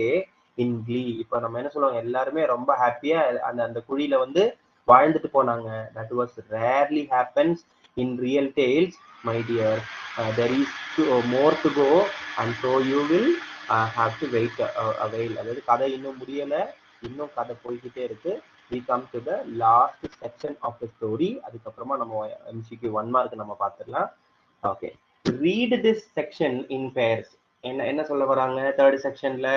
Speaker 1: இன் க்ளீ. இப்ப நம்ம என்ன சொல்லுவோம், எல்லாருமே ரொம்ப ஹாப்பியா அந்த குழியில வந்து வாழ்ந்துட்டு போனாங்க. That was rarely happens in real tales my dear. There is more to go and so you will have to wait a while. அதாவது கதை இன்னும் முடியல, இன்னும் கதை போய்கிட்டே இருக்கு. We come to the last section of the story. அதுக்கப்புறமா நம்ம MCQ 1 மார்க் நம்ம பார்த்துடலாம். Okay, read this section in pairs. என்ன சொல்ல வராங்க தேர்ட் செக்ஷன்ல,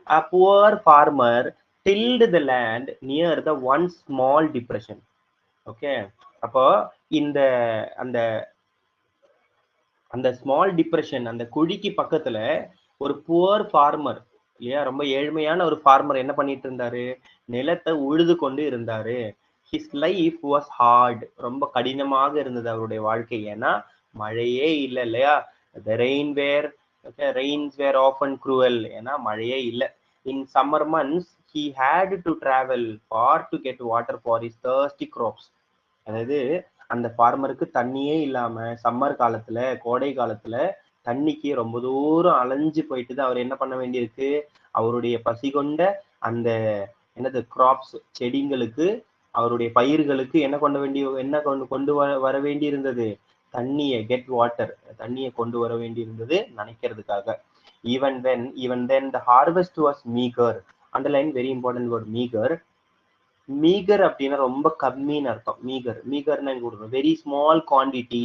Speaker 1: a poor farmer tilled the land near the one small depression. Okay, அப்போ இந்த அந்த அந்த ஸ்மால் டிப்ரெஷன், அந்த குழிக்கு பக்கத்துல ஒரு புவர் ஃபார்மர் இல்லையா, ரொம்ப ஏழ்மையான ஒரு ஃபார்மர் என்ன பண்ணிட்டு இருந்தாரு, நிலத்தை உழுது கொண்டு இருந்தாரு. His life was hard. ரொம்ப கடினமாக இருந்தது அவருடைய வாழ்க்கை. ஏன்னா மழையே இல்லை இல்லையா. the rains were often cruel. ஏன்னா மழையே இல்லை. in summer months he had to travel far to get water for his thirsty crops. அதாவது அந்த ஃபார்மருக்கு தண்ணியே இல்லாம சம்மர் காலத்துல, கோடை காலத்துல தண்ணிக்கு ரொம்ப தூரம் அலைஞ்சு போயிட்டு தான் அவர் என்ன பண்ண வேண்டியிருக்கு, அவருடைய பசி கொண்ட அந்த என்னது கிராப்ஸ், செடிங்களுக்கு, அவருடைய பயிர்களுக்கு என்ன கொண்டு வர வேண்டி இருந்தது, தண்ணியை, கெட் வாட்டர், தண்ணியை கொண்டு வர வேண்டி இருந்தது நினைக்கிறதுக்காக. even then the harvest was meager. Underline very important word, meager. Meagre அப்படின்னா ரொம்ப கம்மின்னு அர்த்தம். மீகர்னா வெரி ஸ்மால் குவான்டிட்டி.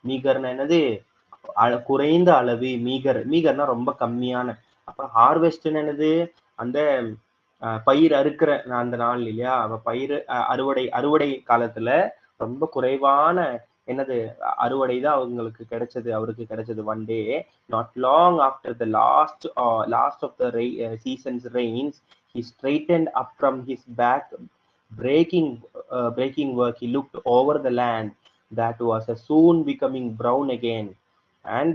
Speaker 1: மீகர்னா என்னது, குறைந்த அளவு. மீகர்னா ரொம்ப கம்மியான. அப்ப ஹார்வெஸ்ட்னு என்னது, அந்த பயிர் அறுக்கிற அந்த நாள் இல்லையா, பயிர் அறுவடை காலத்துல ரொம்ப குறைவான என்னது அறுவடை தான் அவருக்கு கிடைச்சது. One day, not long after the last of the seasons rains, he straightened up from his back breaking work. He looked over the land that was soon becoming brown again, and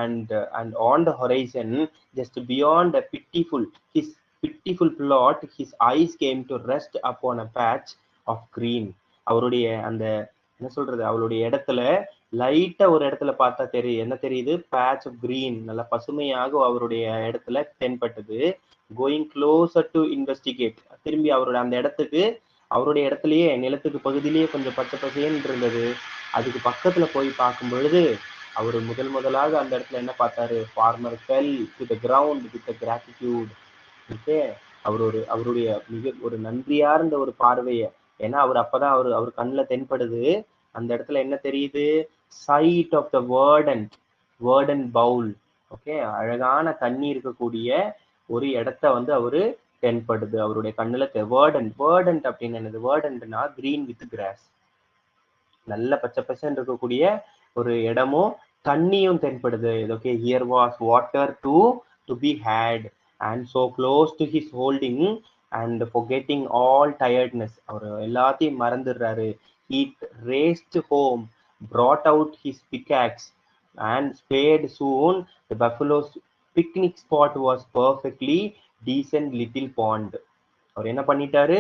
Speaker 1: and on the horizon, just beyond his pitiful plot, his eyes came to rest upon a patch of green. அவருடைய அந்த என்ன சொல்றது, அவருடைய இடத்துல லைட்டா ஒரு இடத்துல பார்த்தா என்ன தெரியுது, பேட்ச் ஆஃப் கிரீன், நல்ல பசுமையாக அவருடைய இடத்துல தென்பட்டது. Going closer to investigate. திரும்பி அவருடைய இடத்துலயே, நிலத்துக்கு பகுதியிலேயே கொஞ்சம் பச்சை பசேன்னு இருந்தது. அதுக்கு பக்கத்துல போய் பார்க்கும் பொழுது அவர் முதலாக அந்த இடத்துல என்ன பார்த்தாரு, farmer fell to the ground with gratitude. Okay, அவருடைய மிக ஒரு நன்றியார்ந்த ஒரு பார்வையை, ஏன்னா அப்பதான் அவர் கண்ணுல தென்படுது. அந்த இடத்துல என்ன தெரியுது, sight of the verdant bowl. Okay, அழகான தண்ணி இருக்கக்கூடிய ஒரு இடத்த வந்து அவரு தென்படுது அவருடைய கண்ணுல. வேர்டன்ட் அப்படின்னு என்னது, வேர்டன்ட்னா கிரீன் வித் கிராஸ், நல்ல பச்சை பசன்னு இருக்கக்கூடிய ஒரு இடமும் தண்ணியும் தென்படுது. Okay, here was water to be had and so close to his holding and forgetting all tiredness. அவர் எல்லாத்தையும் மறந்துடுறாரு. He raced home, brought out his pickaxe and spade. Soon the buffalo's picnic spot was perfectly decent little pond. அவர் என்ன பண்ணிட்டாரு,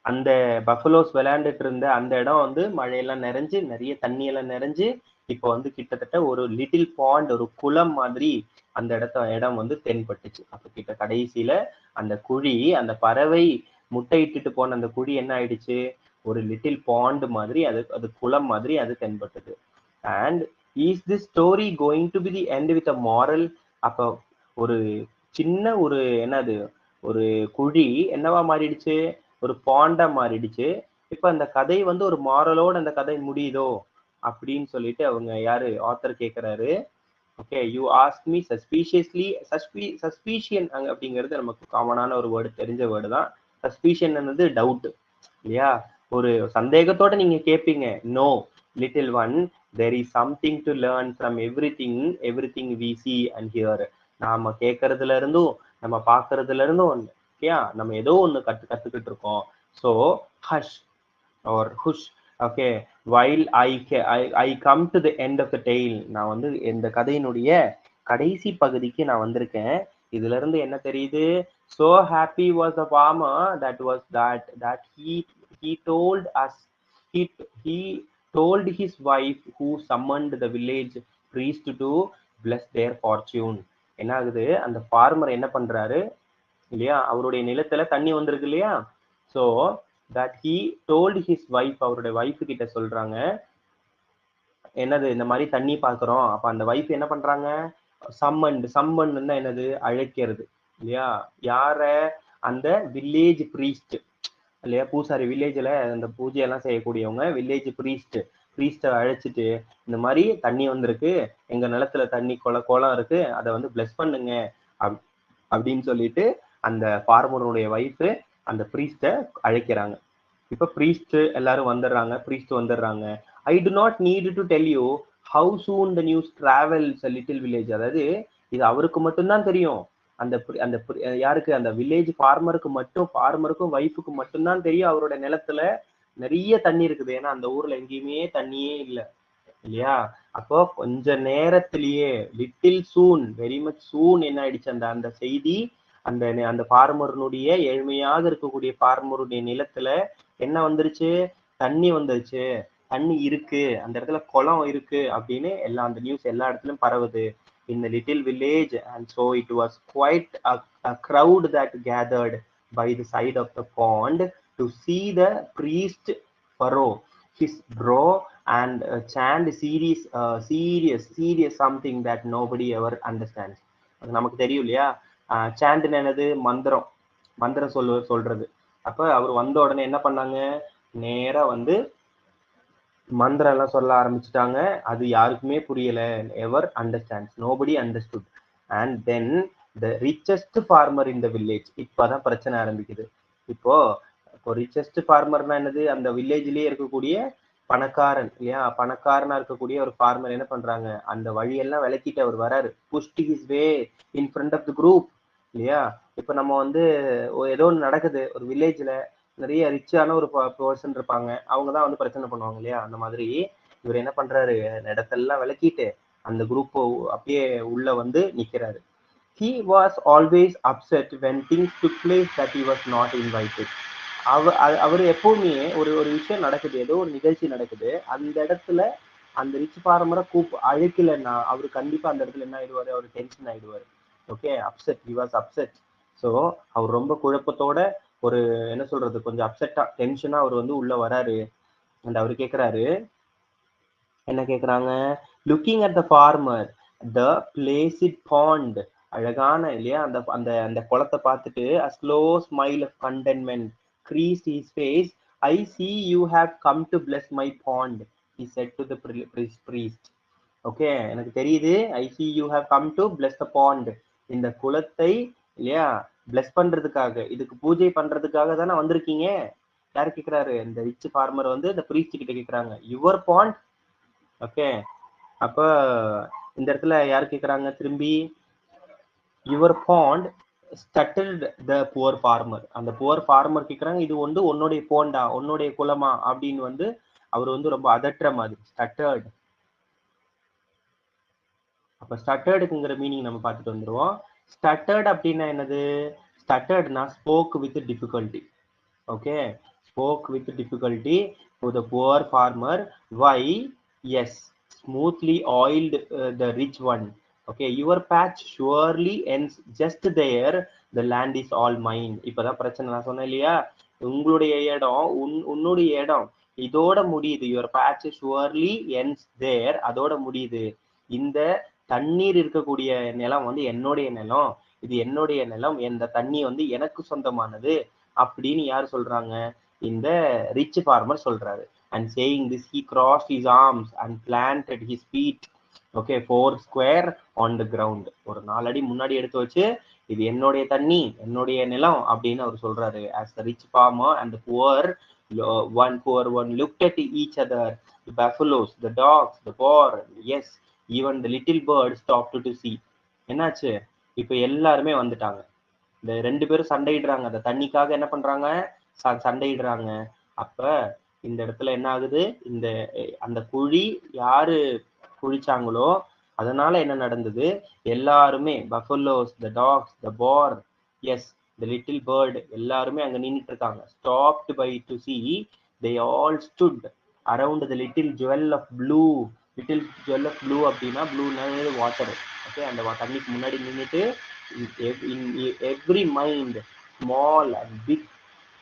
Speaker 1: அந்த buffaloes விளையாண்டுட்டு இருந்த அந்த இடம் வந்து மழையெல்லாம் நிறைஞ்சு, நிறைய தண்ணி எல்லாம் நிறைஞ்சு, இப்போ வந்து கிட்டத்தட்ட ஒரு லிட்டில் பாண்ட், ஒரு குளம் மாதிரி அந்த இடம் வந்து தென்பட்டுச்சு. அப்ப கடைசியில அந்த குழி, அந்த பறவை முட்டை இட்டுட்டு போன அந்த குழி என்ன ஆயிடுச்சு, ஒரு லிட்டில் பாண்ட் மாதிரி, அது குளம் மாதிரி அது தென்பட்டது. And is this story going to be the end with a moral? அப்போ ஒரு சின்ன ஒரு என்னது ஒரு குழி என்னவா மாறிடுச்சு, ஒரு பாண்டா மாறிடுச்சு. இப்ப அந்த கதை வந்து ஒரு மாரலோட அந்த கதை முடியுதோ அப்படின்னு சொல்லிட்டு அவங்க யாரு ஆத்தர் கேக்குறாரு. Okay, you ask me suspiciously. Suspicion அப்படிங்கிறது நமக்கு காமனான ஒரு வேர்டு, தெரிஞ்ச வேர்டு தான். சஸ்பீஷன் என்னது டவுட் இல்லையா, ஒரு சந்தேகத்தோட நீங்க கேட்பீங்க. No little one, there is something to learn from everything we see and hear. நாம கேட்கறதுல இருந்தும் நம்ம பார்க்கறதுல இருந்தும் ஓகே, நம்ம ஏதோ ஒண்ணு கத்துக்கிட்டு இருக்கோம். So hush or hush. Okay, while I come to the end of the tale. நான் வந்து இந்த கதையினுடைய கடைசி பகுதிக்கு நான் வந்திருக்கேன். இதுல இருந்து என்ன தெரியுது? So happy was the farmer that he told us he told his wife who summoned the village priest to bless their fortune. என்ன ஆகுது, அந்த ஃபார்மர் என்ன பண்றாரு இல்லையா, அவருடைய நிலத்துல தண்ணி வந்திருக்கு இல்லையா. So that he told his wife, அவருடைய வைஃப் கிட்ட சொல்றாங்க என்னது, இந்த மாதிரி தண்ணி பாக்குறோம். அப்ப அந்த வைஃப் என்ன பண்றாங்க, சம்மன் என்னது, அழைக்கிறது இல்லையா. யார, அந்த வில்லேஜ் பிரீஸ்ட் இல்லையா, பூசாரி, வில்லேஜ்ல அந்த பூஜையெல்லாம் செய்யக்கூடியவங்க, வில்லேஜ் பிரீஸ்ட அழைச்சிட்டு இந்த மாதிரி தண்ணி வந்திருக்கு, எங்க நிலத்துல தண்ணி குளம் இருக்கு, அதை வந்து பிளஸ் பண்ணுங்க அப்படின்னு சொல்லிட்டு அந்த ஃபார்மருடைய வைஃப் அந்த பிரீஸ்ட அழைக்கிறாங்க. இப்ப பிரீஸ்ட் எல்லாரும் வந்துடுறாங்க. I do not need to tell you how soon the news travels a little village. அதாவது இது அவருக்கு மட்டும்தான் தெரியும். அந்த அந்த யாருக்கு, அந்த வில்லேஜ் ஃபார்மருக்கும் வைஃபுக்கு மட்டும்தான் தெரியும் அவரோட நிலத்துல நிறைய தண்ணி இருக்குது. ஏன்னா அந்த ஊர்ல எங்கேயுமே தண்ணியே இல்லை இல்லையா. அப்போ கொஞ்ச நேரத்திலேயே லிட்டில் சூன், வெரி மச் சூன் என்ன ஆயிடுச்சு, அந்த செய்தி அந்த ஃபார்மருடைய ஏழ்மையாக இருக்கக்கூடிய ஃபார்மருடைய நிலத்துல என்ன வந்துருச்சு, தண்ணி வந்துருச்சு, தண்ணி இருக்கு, அந்த இடத்துல குளம் இருக்கு அப்படின்னு அந்த நியூஸ் எல்லா இடத்துலயும் பரவுது. in the little village, and so it was quite a crowd that gathered by the side of the pond to see the priest furrow his brow and chant serious something that nobody ever understands. அது நமக்கு தெரியும் இல்லையா. Sand என்னது, மந்திரம் சொல்றது. அப்ப அவர் வந்த உடனே என்ன பண்ணாங்க, நேரா வந்து மந்திரம் எல்லாம் சொல்ல ஆரம்பிச்சுட்டாங்க. அது யாருக்குமே புரியல. Ever understands, nobody understood. And then the richest farmer in the village. இப்பதான் பிரச்சனை ஆரம்பிக்குது. இப்போ ரிச்சஸ்ட் ஃபார்மர்னா என்னது, அந்த வில்லேஜ்லயே இருக்கக்கூடிய பணக்காரன் இல்லையா, பணக்காரனா இருக்கக்கூடிய ஒரு ஃபார்மர் என்ன பண்றாங்க, அந்த வழியெல்லாம் விளக்கிட்டு அவர் வராரு. Pushed his way in front of the group இல்லையா. இப்ப நம்ம வந்து ஏதோ ஒன்று நடக்குது ஒரு வில்லேஜ்ல, நிறைய ரிச்சான ஒரு பர்சன் இருப்பாங்க, அவங்கதான் வந்து பிரச்சனை பண்ணுவாங்க இல்லையா. அந்த மாதிரி இவர் என்ன பண்றாரு, இடத்தெல்லாம் விளக்கிட்டு அந்த குரூப் அப்படியே உள்ள வந்து நிக்கிறாரு. He was always upset when things took place that he was not invited. அவர் எப்பவுமே ஒரு விஷயம் நடக்குது, ஏதோ ஒரு நிகழ்ச்சி நடக்குது, அந்த இடத்துல அந்த ரிச் ஃபார்மரை அழைக்கலன்னா அவரு கண்டிப்பா அந்த இடத்துல என்ன ஆயிடுவாரு, அவர் டென்ஷன் ஆயிடுவாரு. Okay, upset, he was upset. So அவர் ரொம்ப குழப்பத்தோட, ஒரு என்ன சொல்றது, கொஞ்சம் அப்செட்டா டென்ஷனா அவர் வந்து உள்ள வராரு. அண்ட் அவர் கேக்குறாரு, என்ன கேக்குறாங்க, looking at the farmer the placid pond, அழகான இல்லையா அந்த அந்த அந்த குளத்தை பார்த்துட்டு a slow smile of contentment creased his face. I see you have come to bless my pond, he said to the priest. Okay, எனக்கு தெரியுது, I see you have come to bless the pond. இந்த குளத்தை இல்லையா plus பண்றதுக்காக, இதுக்கு பூஜை பண்றதுக்காக தானே வந்திருக்கீங்க. யாரு கேக்குறாரு, இந்த ரிச் ஃபார்மர் வந்து இந்த பிரீஸ்ட் கிட்ட கேக்குறாங்க, யுவர் பாண்ட். ஓகே, அப்ப இந்த இடத்துல யாரு கேக்குறாங்க திரும்பி, your pond stuttered the poor farmer. அந்த புவர் ஃபார்மர் கேக்குறாங்க, இது வந்து உன்னுடைய போண்டா, உன்னுடைய குலமா அப்படின்னு வந்து அவர் வந்து ரொம்ப அதட்டுற மாதிரி. ஸ்டட்டர்ட். அப்ப ஸ்டட்டர்டுங்கிற மீனிங் நம்ம பார்த்துட்டு வந்துருவோம். ஸ்டட்டர்ட் அப்படின்னா என்னது, ஸ்டட்டர்ட்னா spoke with difficulty. Okay, spoke with difficulty to the poor farmer. Why? Yes, smoothly oiled the rich one. Okay, your patch surely ends just there, the land is all mine. இப்பதான் பிரச்சனை, நான் சொன்னேன் இல்லையா, உங்களுடைய இடம் உன்னுடைய இடம் இதோட முடியுது. Your patch surely ends there, அதோட முடியுது. இந்த தண்ணீர் இருக்கக்கூடிய நிலம் வந்து என்னுடைய நிலம், இது என்னுடைய நிலம், இந்த தண்ணி வந்து எனக்கு சொந்தமானது அப்படின்னு யார் சொல்றாங்க? இந்த ரிச் ஃபார்மர் சொல்றாரு. And saying this, he crossed his arms and planted his feet, okay, 4 square on the ground. ஒரு 4 அடி முன்னாடி எடுத்து வச்சு இது என்னுடைய தண்ணி, என்னுடைய நிலம் அப்படின்னு அவர் சொல்றாரு. As the rich farmer and the poor one looked at each other, the buffaloes, the dogs, the boar, yes, even the little bird stopped to see. என்னாச்சு? இப்ப எல்லாருமே வந்துட்டாங்க. இந்த 2 பேரும் சண்டையிடுறாங்க, அந்த தண்ணிக்காக என்ன பண்றாங்க? சண்டையிடுறாங்க. அப்ப இந்த இடத்துல என்ன ஆகுது? இந்த அந்த குழி யாரு குழிச்சாங்களோ அதனால என்ன நடந்தது? எல்லாருமே buffaloes, the dogs, the bears, the little bird, எல்லாருமே அங்க நின்றுட்டு இருக்காங்க. Stopped by to see, they all stood around the little jewel of blue. Little jewel of blue அப்படின்னா ப்ளூனா வாட்டர். ஓகே, அந்த தண்ணிக்கு முன்னாடி நின்றுட்டு in every mind, small and big,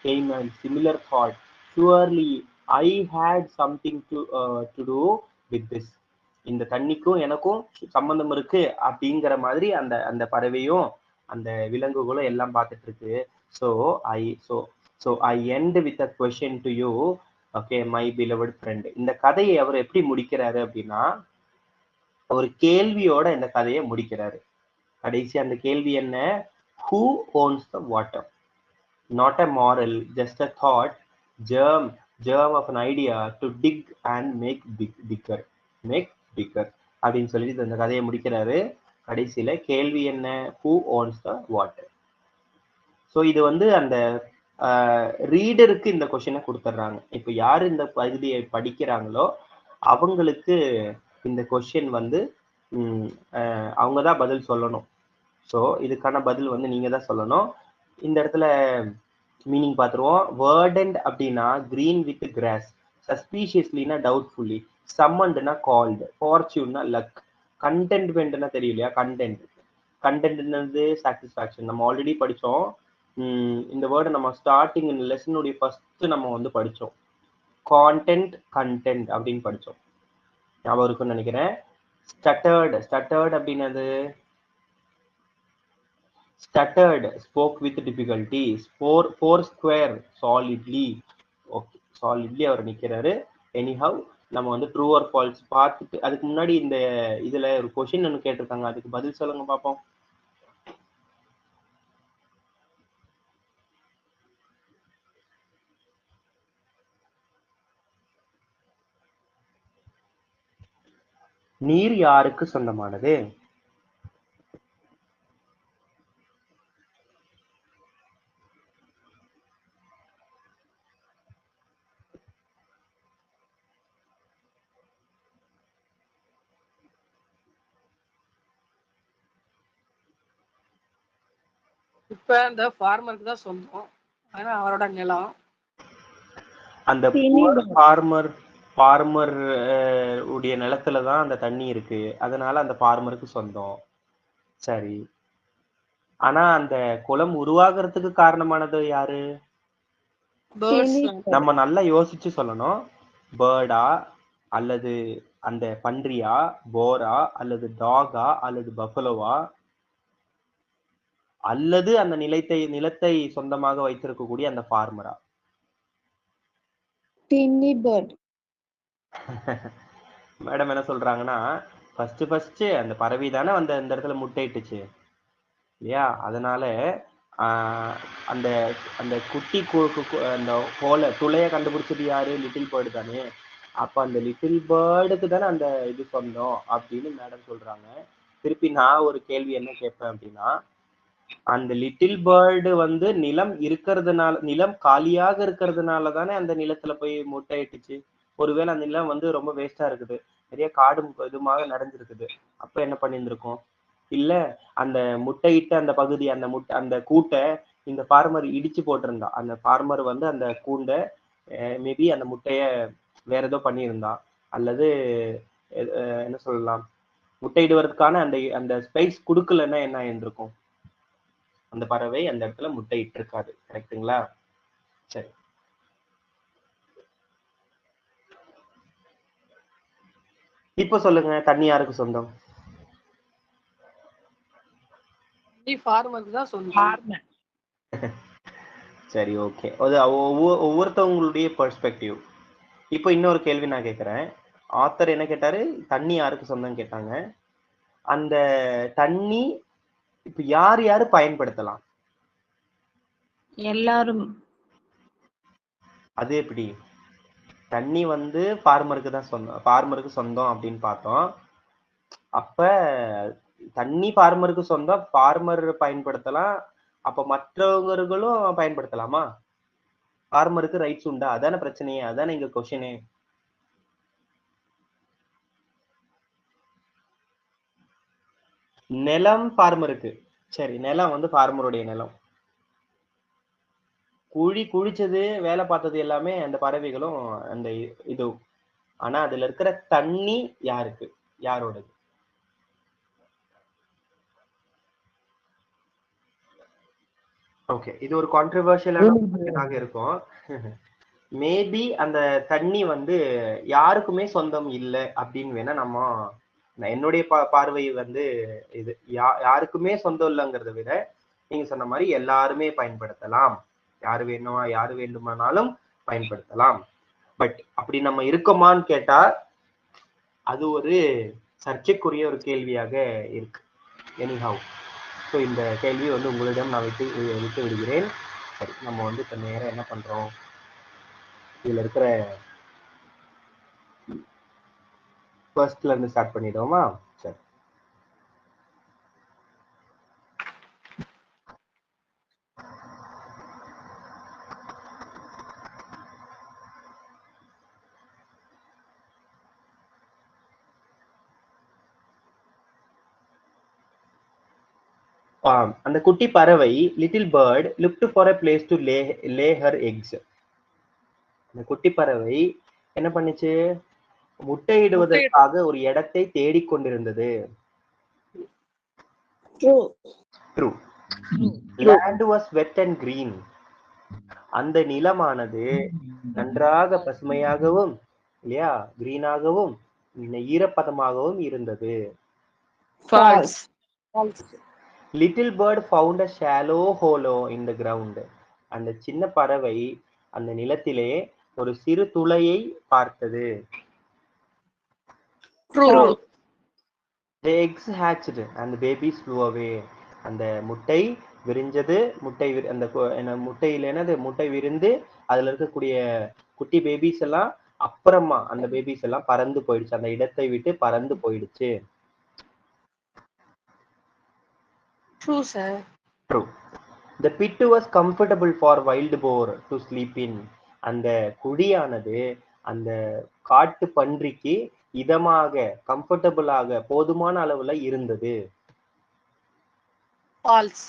Speaker 1: came a similar thought. Surely I had something to do with this. இந்த தண்ணிக்கும் எனக்கும் சம்பந்தம் இருக்கு அப்படிங்கிற மாதிரி அந்த அந்த பறவையும் அந்த விலங்குகளும் எல்லாம் பார்த்துட்டு இருக்கு. So I end with a question to you, okay, my beloved friend. இந்த கதையை அவர் எப்படி முடிக்கிறாரு அப்படின்னா, ஒரு கேள்வியோட இந்த கதையை முடிக்கிறாரு. கடைசி அந்த கேள்வி என்ன? Who owns the water? Not a moral, just a thought, germ of an idea to dig and make bigger அப்படின்னு சொல்லிட்டு இந்த கதையை முடிக்கிறாரு. கடைசியில கேள்வி என்ன? Who owns the water? So இது வந்து அந்த ரீடருக்கு இந்த கொஸ்டினை கொடுத்துட்றாங்க. இப்போ யாரு இந்த பகுதியை படிக்கிறாங்களோ அவங்களுக்கு இந்த கொஸ்டின் வந்து அவங்க தான் பதில் சொல்லணும். ஸோ இதுக்கான பதில் வந்து நீங்க தான் சொல்லணும். இந்த இடத்துல மீனிங் பார்த்துருவோம். வேர்டன்ட் அப்படின்னா கிரீன் வித் கிராஸ், சஸ்பீஷியஸ்லினா டவுட்ஃபுல்லி, சம்மண்ட்னா கால்டு, ஃபார்ச்சூன்னா லக், கண்டென்ட்மெண்ட்னா தெரியும் இல்லையா? கண்டென்ட்னது சாட்டிஸ்ஃபேக்ஷன். நம்ம ஆல்ரெடி படித்தோம் இந்த வேர்டை, நம்ம ஸ்டார்டிங் லெசனுடைய ஃபர்ஸ்ட் நம்ம வந்து படித்தோம். கண்டென்ட் அப்படின்னு படித்தோம், ஞாபகம் இருக்குன்னு நினைக்கிறேன். ஸ்டட்டர்ட் அப்படின்னது stuttered, spoke with difficulty. Four square, solidly. Okay, solidly அவர் நிக்கிறாரு. anyhow நம்ம வந்து ட்ரூ ஆர் ஃபால்ஸ் பார்த்துட்டு, அதுக்கு முன்னாடி இந்த இதுல ஒரு கொஸ்டின் ஒன்று கேட்டிருக்காங்க, அதுக்கு பதில் சொல்லுங்க பார்ப்போம். நீர் யாருக்கு சொந்தமானது?
Speaker 2: இப்ப இந்த ஃபார்மருக்கு தான் சொந்தம், ஆனா அவரோட நிலம்.
Speaker 1: அந்த ஃபார்மர் உடைய நிலத்துல தான் அந்த தண்ணி இருக்கு, அதனால அந்த ஃபார்மருக்கு சொந்தம். சரி, ஆனா அந்த குளம் உருவாகிறதுக்கு காரணமானது யாரு? நம்ம நல்லா யோசிச்சு சொல்லணும். பேர்டா அல்லது அந்த பன்றியா, போரா அல்லது டாகா அல்லது பஃபலோவா, அல்லது அந்த நிலத்தை சொந்தமாக வைத்திருக்கக்கூடிய அந்த ஃபார்மரா? மேடம் என்ன சொல்றாங்கன்னா, ஃபர்ஸ்ட் அந்த பறவை தானே அந்த இடத்துல முட்டையிட்டுச்சு இல்லையா? அதனால அந்த அந்த குட்டி அந்த துளைய கண்டுபிடிச்சது யாரு? லிட்டில் பேர்டு தானே. அப்ப அந்த லிட்டில் பேர்டுக்கு தானே அந்த இது சொந்தம் அப்படின்னு மேடம் சொல்றாங்க. திருப்பி நான் ஒரு கேள்வி என்ன கேட்பேன் அப்படின்னா, அந்த லிட்டில் பேர்டு வந்து நிலம் காலியாக இருக்கிறதுனால தானே அந்த நிலத்துல போய் முட்டையிட்டுச்சு. ஒருவேளை அந்த நிலம் வந்து ரொம்ப வேஸ்டா இருக்குது, நிறைய காடும் இதுமாக நிறைஞ்சிருக்குது, அப்ப என்ன பண்ணியிருந்திருக்கும்? இல்ல அந்த முட்டையிட்ட அந்த பகுதி, அந்த கூட்டை இந்த ஃபார்மர் இடிச்சு போட்டிருந்தா, அந்த ஃபார்மர் வந்து அந்த கூண்டை மேபி அந்த முட்டைய வேற ஏதோ பண்ணியிருந்தா, அல்லது என்ன சொல்லலாம், முட்டையிடுவதற்கான அந்த அந்த ஸ்பேஸ் கொடுக்கலன்னா என்ன ஆயிருக்கும்? அந்த பறவை அந்த இடத்துல முட்டையிட்டு இருக்காது. கரெக்ட்டுங்களா? சரி. இப்ப சொல்லுங்க, தண்ணி யாருக்கு சொந்தம்?
Speaker 2: ஃபார்மருக்கு தான் சொந்தம்.
Speaker 1: சரி, ஓகே. அது ஒவ்வொருத்தவங்களுடைய பெர்ஸ்பெக்டிவ். இப்போ இன்னொரு கேள்வி நான் கேட்கிறேன். ஆத்தர் என்ன கேட்டாரு? தண்ணி யாருக்கு சொந்தம் கேட்டாங்க. அந்த தண்ணி இப்ப யார் யாரு பயன்படுத்தலாம்?
Speaker 3: எல்லாரும்.
Speaker 1: அது எப்படி? தண்ணி வந்து ஃபார்மருக்கு தான் சொந்தம், ஃபார்மருக்கு சொந்தம் அப்படின்னு பார்த்தோம். அப்ப தண்ணி ஃபார்மருக்கு சொந்தம், ஃபார்மர் பயன்படுத்தலாம். அப்ப மற்றவர்களும் பயன்படுத்தலாமா? ஃபார்மருக்கு ரைட்ஸ் உண்டா? அதான பிரச்சனையே, அதான இங்க கொஸ்டினே. நிலம் ஃபார்மருக்கு. சரி, நிலம் வந்து ஃபார்மருடைய நிலம். குழிச்சது, வேலை பார்த்தது எல்லாமே அந்த பறவைகளும் அந்த இது. ஆனா அதுல இருக்கிற தண்ணி யாருக்கு? யாரோடது? ஓகே, இது ஒரு கான்ட்ரோவர்ஷியலான இருக்கும். மேபி அந்த தண்ணி வந்து யாருக்குமே சொந்தம் இல்லை அப்படின்னு வேணா நம்ம, என்னுடைய பார்வை வந்து இது யாருக்குமே சொந்தம் இல்லைங்கிறத விட நீங்க சொன்ன மாதிரி எல்லாருமே பயன்படுத்தலாம். யாரு வேண்டுமானாலும் பயன்படுத்தலாம். பட் அப்படி நம்ம இருக்கோமான்னு கேட்டா அது ஒரு சர்ச்சைக்குரிய ஒரு கேள்வியாக இருக்கு. எனிஹவ், ஸோ இந்த கேள்வி வந்து உங்களிடம் நான் விட்டு விடுகிறேன். சரி, நம்ம வந்து இப்ப நேரம் என்ன பண்றோம், இதுல இருக்கிற ஃபர்ஸ்ட்ல இருந்து ஸ்டார்ட் பண்ணிடுவோமா? சரி. அந்த குட்டி பறவை little bird looked for a place to lay her eggs. அந்த குட்டி பறவை என்ன பண்ணுச்சு? முட்டையிடுவதற்காக ஒரு இடத்தை தேடிக்கொண்டிருந்தது. True. Land was wet and green. அந்த நிலமானது நன்றாக பசுமையாகவும் இல்லையா, கிரீனாகவும் ஈரப்பதமாகவும் இருந்தது.
Speaker 3: False.
Speaker 1: Little bird found a shallow hollow in the ground. அந்த சின்ன பறவை அந்த நிலத்திலே ஒரு சிறு துளையை பார்த்தது.
Speaker 3: True.
Speaker 1: The eggs hatched and the babies flew away. அந்த முட்டை விரிஞ்சது, முட்டை விரிந்து அதுல இருக்கக்கூடிய குட்டி பேபிஸ் எல்லாம் அப்புறமா அந்த பேபிஸ் எல்லாம் பறந்து போயிடுச்சு, அந்த இடத்தை விட்டு பறந்து போயிடுச்சு.
Speaker 2: True, sir.
Speaker 1: True. The pit was comfortable for wild boar to sleep in. அந்த குழியானது அந்த காட்டு பன்றிக்கு இதமாக, கம்ஃபர்டபுளாக, போதுமான அளவுல இருந்தது.
Speaker 2: False.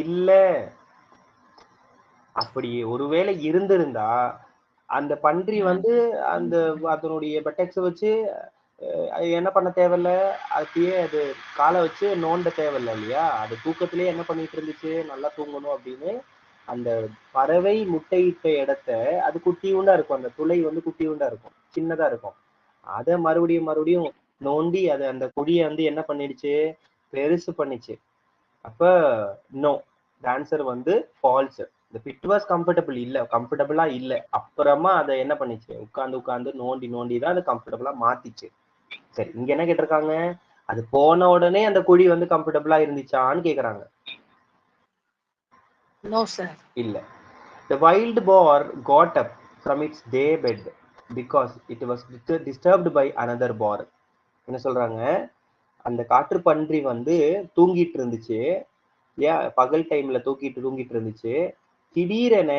Speaker 1: இல்ல, அப்படி ஒருவேளை இருந்திருந்தா அந்த பன்றி வந்து அந்த அதனுடைய பெட்டெக்ஸ் வச்சு என்ன பண்ண தேவையில்ல, அப்படியே அது காலை வச்சு நோண்ட தேவையில்ல இல்லையா? அது தூக்கத்திலேயே என்ன பண்ணிட்டு இருந்துச்சு, நல்லா தூங்கணும் அப்படின்னு அந்த பறவை முட்டையிட்ட இடத்த, அது குட்டியுண்டா இருக்கும், அந்த துளை வந்து குட்டியுண்டா இருக்கும், சின்னதா இருக்கும். அதை மறுபடியும் நோண்டி அதை அந்த குழியை வந்து என்ன பண்ணிடுச்சு, பெருசு பண்ணிச்சு. அப்ப நோ, ஆன்சர் வந்து ஃபால்ஸ். இந்த பிட் வாஸ் கம்ஃபர்டபுள் இல்ல, கம்ஃபர்டபுளா இல்ல. அப்புறமா அதை என்ன பண்ணிச்சு, உட்கார்ந்து நோண்டி தான் அதை கம்ஃபர்டபுளா மாத்திச்சு. சரி, இங்க என்ன கேட்டிருக்காங்க, அது போன உடனே அந்த குழி வந்து கம்ஃபர்டபுளா இருந்துச்சான்னு கேக்குறாங்க.
Speaker 2: No, sir.
Speaker 1: இல்ல. The wild boar got up from its day bed because it was disturbed by another boar. என்ன சொல்றாங்க, அந்த காற்று பன்றி வந்து தூங்கிட்டு இருந்துச்சு, பகல் டைம்ல தூங்கிட்டு இருந்துச்சு. திடீரென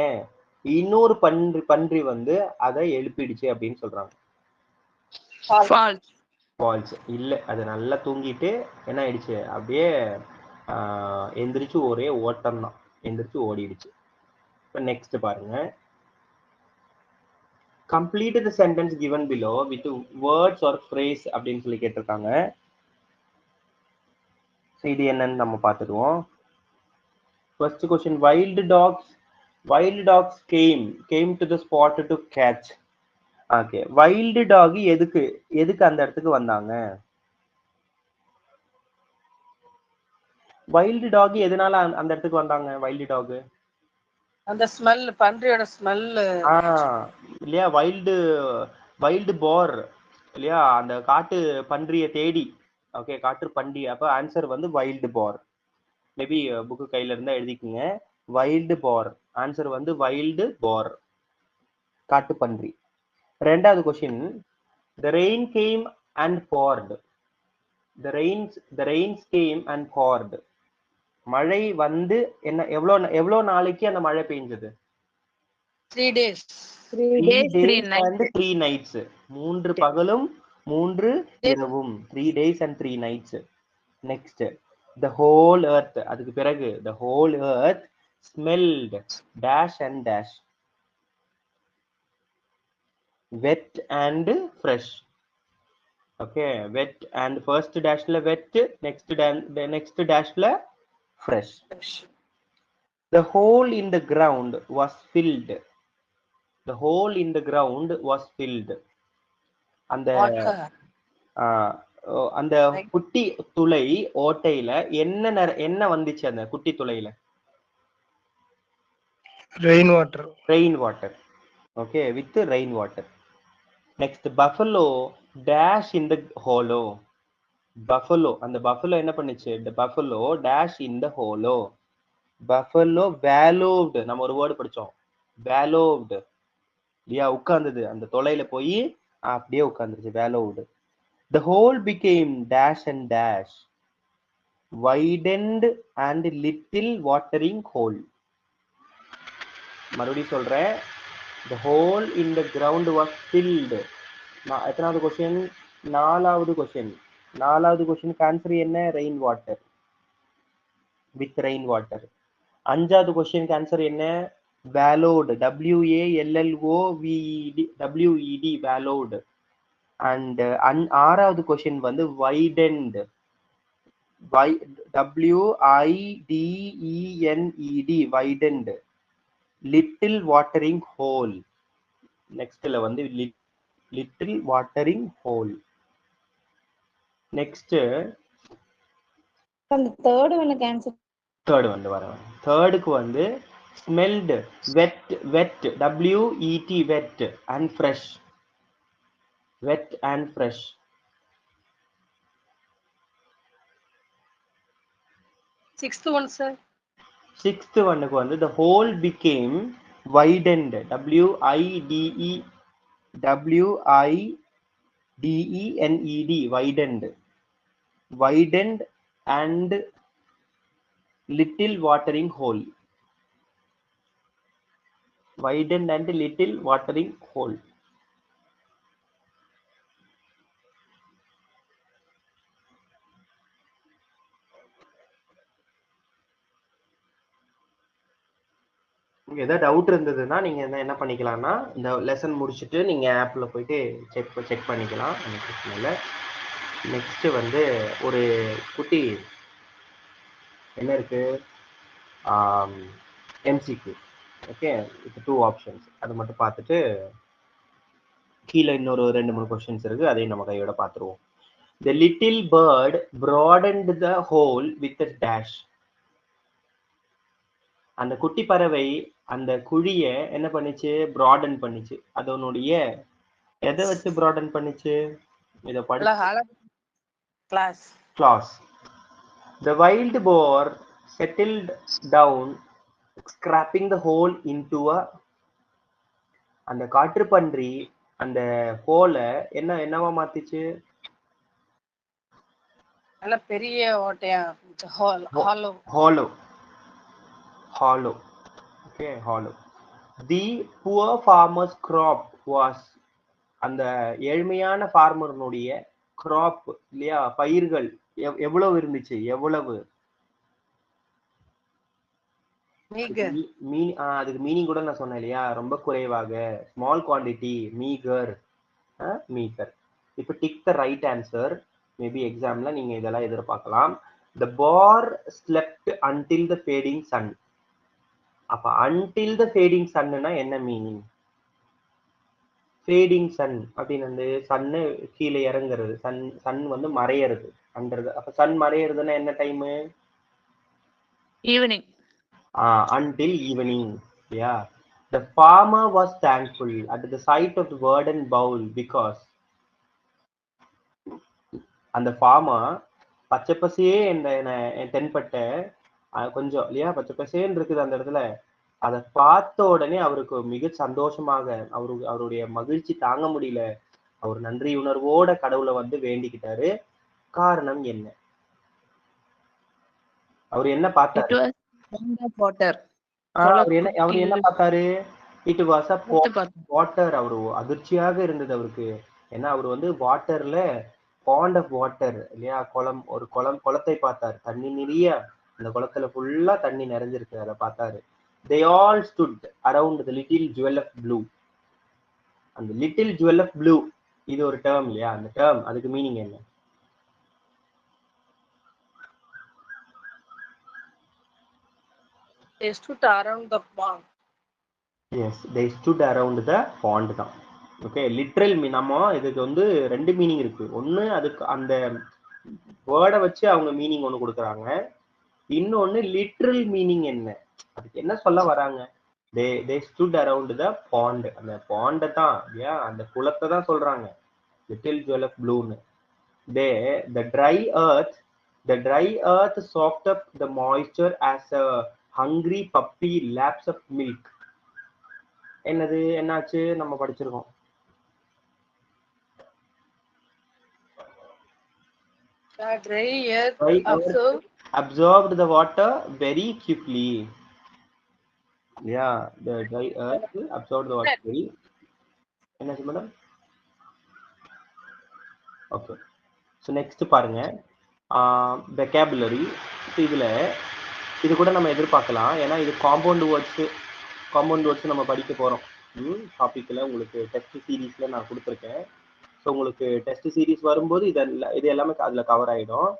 Speaker 1: இன்னொரு பன்றி வந்து அதை எழுப்பிடுச்சு அப்படின்னு சொல்றாங்க. ஃபால்ஸ். இல்ல, அது நல்லா தூங்கிட்டு என்ன ஆயிடுச்சு, அப்படியே எந்திரிச்சு ஒரே ஓட்டம் தான், எந்திரிச்சு ஓடிடுச்சு. இப்ப நெக்ஸ்ட் பாருங்க. complete the sentence given below with words or phrase அப்படின்னு சொல்லி கேட்டிருக்காங்க. இது என்னன்னு நம்ம பார்த்துடுவோம். First question, wild dogs came to the spot to catch. Okay, wild dog எதுக்கு அந்த இடத்துக்கு வந்தாங்க? வைல்ட் டாக் எதனால அந்த இடத்துக்கு வந்தாங்க? வைல்ட் டாக்
Speaker 2: அந்த ஸ்மெல், பன்றியோட ஸ்மெல்
Speaker 1: இல்லையா? வைல்டு போர் இல்லையா? அந்த காட்டு பன்றிய தேடி. ஓகே, காட்டு பன்றி. அப்ப ஆன்சர் வந்து வைல்டு போர். மேபி புக்கு கையில இருந்தா எழுதிக்குங்க. வைல்டு போர். ஆன்சர் வந்து வைல்டு போர், காட்டு பன்றி. ரெண்டாவது question, the rain came and poured. The rains came and poured. மழை வந்து என்ன எவ்வளவு நாளைக்கு அந்த மழை பெஞ்சது?
Speaker 2: 3 days.
Speaker 3: 3 days, 3 nights.
Speaker 1: 3 nights. 3 பகலும் 3 இரவும். 3 days and 3 nights. Next, the whole earth. அதுக்கு பிறகு the whole earth smelled dash and dash. Wet and fresh. Okay, wet and first dashல wet, next dashல fresh. The hole in the ground was filled. The hole in the ground was filled. அந்த குட்டி துளை ஓட்டையில என்ன வந்துச்சு? அந்த குட்டி துளையில
Speaker 4: rain water.
Speaker 1: Okay, with rain water. Next, buffalo dash in the hollow. Buffalo, அந்த buffalo என்ன பண்ணுச்சு? The buffalo dash in the hollow. Buffalo wallowed. நம்ம ஒரு வேர்டு படிச்சோம், wallowed. இல்லையா? உட்கார்ந்தது, அந்த தொலைல போய் அப்படியே உட்கார்ந்துருச்சு, wallowed. The hole became dash and dash, widened and little watering hole. மறுபடியும் சொல்றேன், the hole in the ground was filled. எத்தனாவது கொஸ்டின்? நாலாவது கொஸ்டின். ஆன்சர் என்ன? Rain water, with rain water. அஞ்சாவது கொஸ்டின் ஆன்சர் என்ன? wallowed, WALLOWED, wallowed. And ஆறாவது question வந்து widened, WIDENED, widened. little watering hole. நெக்ஸ்ட்ல வந்து little watering hole. நெக்ஸ்ட்
Speaker 3: அந்த third ஒன்னுக்கு ஆன்சர்.
Speaker 1: தேர்ட் வந்து வரேன். தேர்டுக்கு வந்து smelled, wet, WET wet and fresh. Wet and fresh.
Speaker 2: Sixth one, sir.
Speaker 1: Sixth one வந்து the hole became widened, WIDENED, widened and little watering hole. Widened and little watering hole. ஏதாவது doubt இருந்ததுன்னா நீங்க என்ன பண்ணிக்கலாம்னா, இந்த லெசன் முடிச்சுட்டு நீங்க ஆப்ல போயிட்டு செக் பண்ணிக்கலாம், அந்த பிரச்சனை. நெக்ஸ்ட் வந்து ஒரு குட்டி என்ன இருக்கு, எம்சிக்யூ. ஓகே, இப்போ 2 ஆப்ஷன்ஸ், அது மட்டும் பார்த்துட்டு கீழே இன்னொரு 2-3 கொஸ்டின்ஸ் இருக்கு, அதையும் நம்ம கையோட பார்த்துருவோம். The little bird broadened the hole with a dash. அந்த குட்டி பறவை அந்த குழிய என்ன பண்ணுச்சு? broaden பண்ணுச்சு. அதனுடைய எதை வச்சு broaden பண்ணுச்சு? இத படிச்சு claws. The wild boar settled down, scraping the hole into a. அந்த காட்டுப்பன்றி அந்த ஹோல என்னவா மாத்திச்சு?
Speaker 2: நல்ல பெரிய ஓட்டையா,
Speaker 1: hollow. Okay, hollow. The poor farmer's crop was, அந்த ஏழ்மையான ஃபார்மர்னுடைய crop இல்லையா, பயிர்கள் எவ்வளவு இருந்துச்சு? எவ்வளவு?
Speaker 2: மீகர்.
Speaker 1: அதுக்கு மீனிங் கூட நான் சொன்னேன் இல்லையா, ரொம்ப குறைவாக, ஸ்மால் குவாண்டிட்டி, மீகர், மீட்டர். இப்போ tick the right answer. Maybe எக்ஸாம்ல நீங்க இதெல்லாம் எதிர்பார்க்கலாம். The bar slept until the fading sun. அப்ப until the fading sunனா என்ன மீனிங்? ஃபேடிங் சன் அப்படின்னு சன்னு கீழே இறங்குறது, சன் வந்து மறையிறது அன்றது. அப்ப சன் மறையிறதுன்னா என்ன time?
Speaker 3: Evening.
Speaker 1: Until evening. Yeah. The farmer was thankful at the sight of the burden bowl because அந்த farmer பச்சை பசையே தென்பட்ட கொஞ்சம் இல்லையா, பச்சை பசேன்னு இருக்குது அந்த இடத்துல. அதை பார்த்த உடனே அவருக்கு மிக சந்தோஷமாக, அவருடைய மகிழ்ச்சி தாங்க முடியல. அவர் நன்றி உணர்வோட கடவுளை வந்து வேண்டிக்கிட்டாரு. காரணம் என்ன? அவர் என்ன பார்த்தாரு? அவர் என்ன பார்த்தாரு? It was a water. அவரு அதிர்ச்சியாக இருந்தது அவருக்கு. ஏன்னா அவர் வந்து வாட்டர்ல, பாண்ட் ஆஃப் வாட்டர் இல்லையா, குளத்தை பார்த்தாரு. தண்ணி நிறைய, அந்த குளத்துல ஃபுல்லா தண்ணி நிறைஞ்சிருக்கு, அதை பார்த்தாரு. They all stood around the little jewel of blue. அந்த லிட்டில் ஜுவல் ஆஃப் ப்ளூ இது ஒரு டேர்ம் இல்லையா, அந்த டேர்ம் அதுக்கு மீனிங் என்ன?
Speaker 2: They stood around the pond.
Speaker 1: Yes, they stood around the pond தான். ஓகே, லிட்ரல் நம்ம இதுக்கு வந்து ரெண்டு மீனிங் இருக்கு. ஒன்னு அதுக்கு அந்த வேர்டை வச்சு அவங்க மீனிங் ஒன்று கொடுக்குறாங்க. இன்னொன்னு லிட்ரல் மீனிங் என்ன, அதுக்கு என்ன சொல்ல வராங்க? they stood around the pond. அந்த பாண்டை தான் இல்லையா, அந்த குளத்தை தான் சொல்றாங்க லிட்டில் ஜுவல் ஆஃப் ப்ளூன்னு. the dry earth soaked up the moisture as a hungry puppy laps up milk. என்னது, என்னாச்சு? நம்ம படிச்சிருக்கோம்.
Speaker 2: The dry earth
Speaker 1: absorbed the water very quickly. Yeah, the dry earth absorbed the water very. என்னாச்சு madam? Okay, so next பாருங்க, vocabulary. இது கூட நம்ம எதிர்பார்க்கலாம், ஏன்னா இது காம்பவுண்ட் வேர்ட்ஸ் நம்ம படிக்க போகிறோம் டாப்பிக்கில். உங்களுக்கு டெஸ்ட் சீரீஸில் நான் கொடுத்துருக்கேன். ஸோ உங்களுக்கு டெஸ்ட் சீரீஸ் வரும்போது இது எல்லாமே அதில் கவர் ஆகிடும்.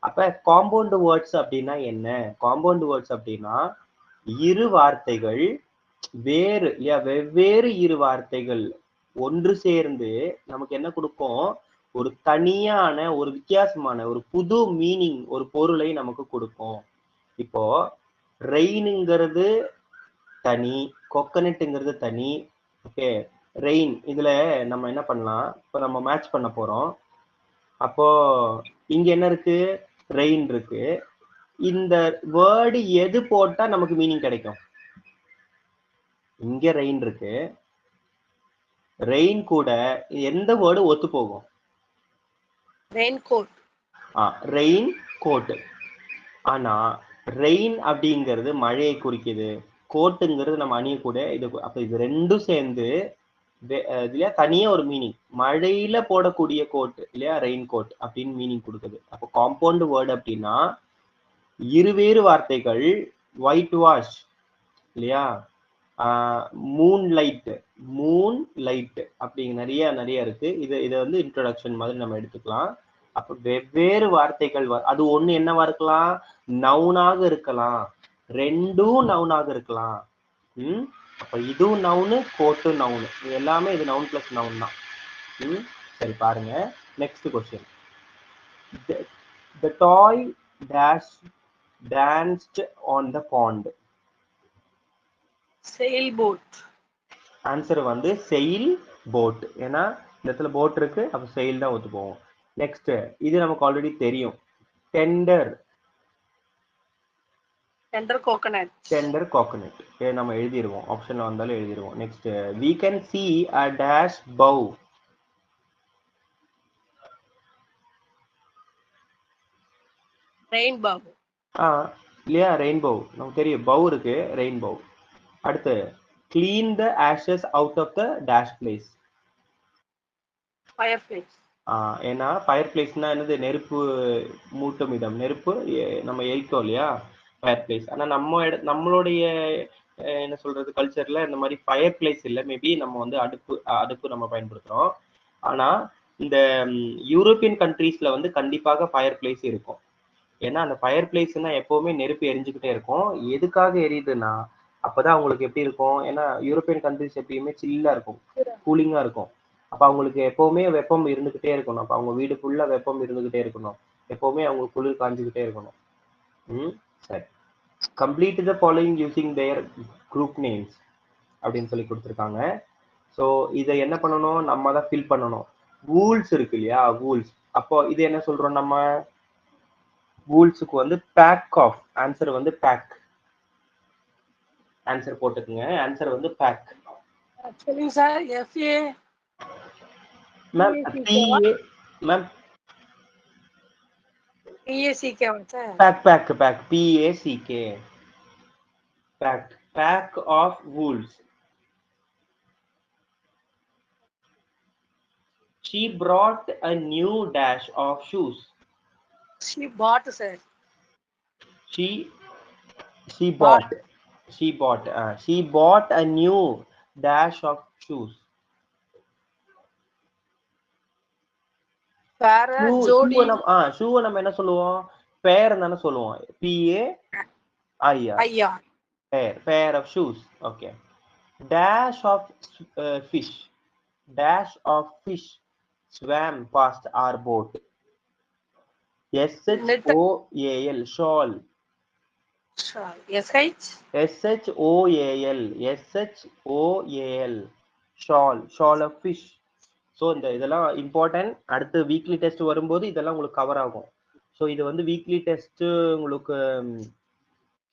Speaker 1: அப்போ காம்பவுண்ட் வேர்ட்ஸ் அப்படின்னா என்ன? காம்பவுண்ட் வேர்ட்ஸ் அப்படின்னா இரு வார்த்தைகள் வேறு இல்லையா, வெவ்வேறு இரு வார்த்தைகள் ஒன்று சேர்ந்து நமக்கு என்ன கொடுக்கும்? ஒரு தனியான, ஒரு வித்தியாசமான, ஒரு புது மீனிங், ஒரு பொருளை நமக்கு கொடுக்கும். இப்போ ரெயினுங்கிறது தனி, கோகனட்டுங்கிறது தனி. ஓகே, ரெயின் இதுல நம்ம என்ன பண்ணலாம், இப்போ நம்ம மேட்ச் பண்ண போறோம். அப்போ இங்க என்ன இருக்கு? ரெயின் இருக்கு. இந்த வேர்டு எது போட்டா நமக்கு மீனிங் கிடைக்கும்? இங்க ரெயின் இருக்கு, ரெயின் கூட எந்த வேர்டு ஒத்து போகும்?
Speaker 2: Rain coat.
Speaker 1: Rain coat. ஆனா ரெயின் அப்படிங்கிறது மழையை குறிக்குது, கோட்டுங்கிறது நம்ம அணியக்கூட இது. அப்ப இது ரெண்டும் சேர்ந்து இல்லையா தனியா ஒரு மீனிங், மழையில போடக்கூடிய கோட் இல்லையா, ரெயின் கோட் அப்படின்னு மீனிங் கொடுக்குது. அப்போ காம்பவுண்ட் வேர்டு அப்படின்னா இருவேறு வார்த்தைகள். ஒயிட் வாஷ் இல்லையா, மூன் லைட் அப்படிங்க நிறைய இருக்கு. இதை வந்து இன்ட்ரோடக்ஷன் மாதிரி நம்ம எடுத்துக்கலாம். அப்ப வெவ்வேறு வார்த்தைகள், அது ஒண்ணு என்னவா இருக்கலாம்? நவுனாக இருக்கலாம், ரெண்டும் நவுனாக இருக்கலாம். அப்ப இதுவும் நவுனு, கோட்டும் நவுனு, எல்லாமே இது நவுன் பிளஸ் நவுன் தான். சரி பாருங்க, next question. The toy danced on the pond.
Speaker 2: Sail boat.
Speaker 1: Answer வந்து செயில் போட். ஏன்னா இந்த இடத்துல போட் இருக்கு, அப்ப செயில் தான் ஒத்து போவோம். நெக்ஸ்ட், இது நமக்கு ஆல்ரெடி தெரியும். டெண்டர் கோகனட் நம்ம எழுதிடுவோம், ஆப்ஷன்ல வந்தாலும் எழுதிடுவோம். Next, we can see a dash bow.
Speaker 2: Rainbow.
Speaker 1: இல்லையா, ரெயின்போ நமக்கு தெரியும், பவ் இருக்கு, ரெயின்போ. அடுத்து, clean the ashes out of the dash place.
Speaker 2: fireplace.
Speaker 1: ஏன்னா ஃபயர் பிளேஸ்னா என்னது? நெருப்பு மூட்டும் இடம், நெருப்பு நம்ம எரிக்கோம் இல்லையா. Fire place. ஆனா நம்மளுடைய என்ன சொல்றது கல்ச்சர்ல இந்த மாதிரி ஃபயர் பிளேஸ் இல்லை. மேபி நம்ம வந்து அடுப்பு நம்ம பயன்படுத்துறோம். ஆனா இந்த யூரோப்பியன் கண்ட்ரீஸ்ல வந்து கண்டிப்பாக ஃபயர் பிளேஸ் இருக்கும். ஏன்னா அந்த ஃபயர் பிளேஸ்னா எப்பவுமே நெருப்பு எரிஞ்சுக்கிட்டே இருக்கும். எதுக்காக எரியுதுன்னா அப்பதான் அவங்களுக்கு எப்படி இருக்கும், ஏன்னா யூரோப்பியன் கண்ட்ரிஸ் எப்பயுமே சில்லா இருக்கும், கூலிங்கா இருக்கும். அப்ப அவங்களுக்கு எப்பவுமே வெப்பம் இருந்துகிட்டே இருக்கணும். அப்ப அவங்க வீடு ஃபுல்லா வெப்பம் இருந்துகிட்டே இருக்கணும். எப்பவுமே அவங்க குளிர் காஞ்சுக்கிட்டே இருக்கணும். சரி, complete the following using their group names அப்படின்னு சொல்லி கொடுத்துருக்காங்க. ஸோ இதை என்ன பண்ணணும், நம்ம தான் ஃபில் பண்ணணும். வூல்ஸ் இருக்கு இல்லையா, வூல்ஸ். அப்போ இது என்ன சொல்றோம் நம்ம, வூல்ஸுக்கு வந்து பேக் ஆஃப். ஆன்சர் வந்து பேக். ஆன்சர் போட்டுக்குங்க. ஆன்சர் வந்து பேக்.
Speaker 2: சொல்லுங்க sir. FA
Speaker 1: ma'am PA ma'am
Speaker 2: PACK sir.
Speaker 1: Pack pack pack PACK pack. Pack of wools. She brought a new dash of shoes.
Speaker 2: She bought sir.
Speaker 1: She bought. She bought a new dash of shoes.
Speaker 2: ஜோடி.
Speaker 1: Shoe நம்ம என்ன சொல்லுவோம், பேர் தானே சொல்லுவோம். PAIR pair of shoes. Okay. Dash of fish. Dash of fish swam past our boat. SHOAL shawl. SHOAL shawl of fish. So இதெல்லாம் important. அடுத்து weekly test வரும்போது இதெல்லாம் உங்களுக்கு கவர் ஆகும். ஸோ இது வந்து வீக்லி டெஸ்ட் உங்களுக்கு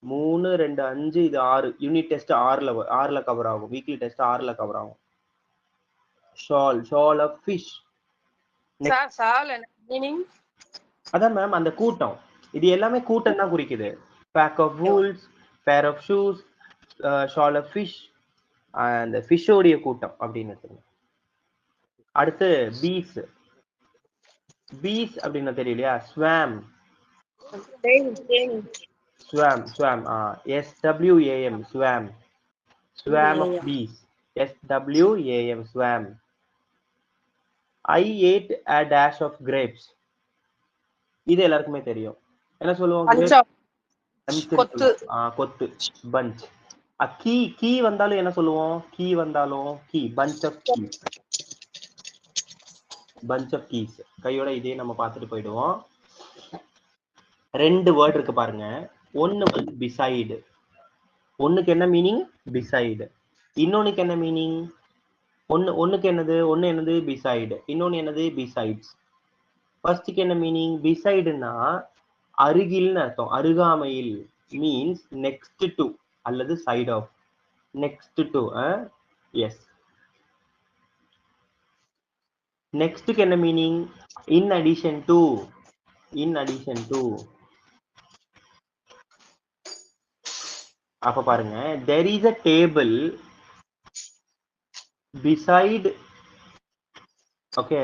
Speaker 1: 3, 2, 5 இது 6. யூனிட் டெஸ்ட் 6ல கவர் ஆகும். வீக்லி டெஸ்ட் 6ல கவர் ஆகும். Shoal of fish. அதான் மேம் அந்த கூட்டம். இது எல்லாமே கூட்டம் தான் குறிக்குது. Back of wools, pair of shoes, shoal of fish, அந்த ஃபிஷ்ஷோடைய கூட்டம் அப்படின்னு எடுத்துக்கணும். அடுத்து பீஸ். பீஸ் அப்படின்னா தெரியலையா, swarm. Swarm SWAM swarm. Swarm of bees. SWAM swarm. I ate a dash of grapes. இது எல்லாருக்குமே தெரியும். என்ன சொல்லுவோம், கொத்து, பஞ்ச். கீ வந்தாலும் என்ன சொல்லுவோம், bunch of keys. கையோட இதே நம்ம பார்த்துட்டு போயிடுவோம். 2 வேர்ட் இருக்கு பாருங்க. ஒன்னு வந்து beside. ஒண்ணுக்கு என்ன மீனிங், beside. இன்னொன்னுக்கு என்ன மீனிங், ஒண்ணுக்கு என்னது, ஒன்னு என்னது beside, இன்னொன்னு என்னது besides. ஃபர்ஸ்ட்க்கு என்ன மீனிங், பிசைடுனா அருகில்னு அர்த்தம், அருகாமையில். மீன்ஸ் நெக்ஸ்ட் டு அல்லது side of. Next to. Yes. நெக்ஸ்ட்க்கு என்ன மீனிங், இன் அடிஷன் டு. அப்ப பாருங்க, there is a table beside. Okay,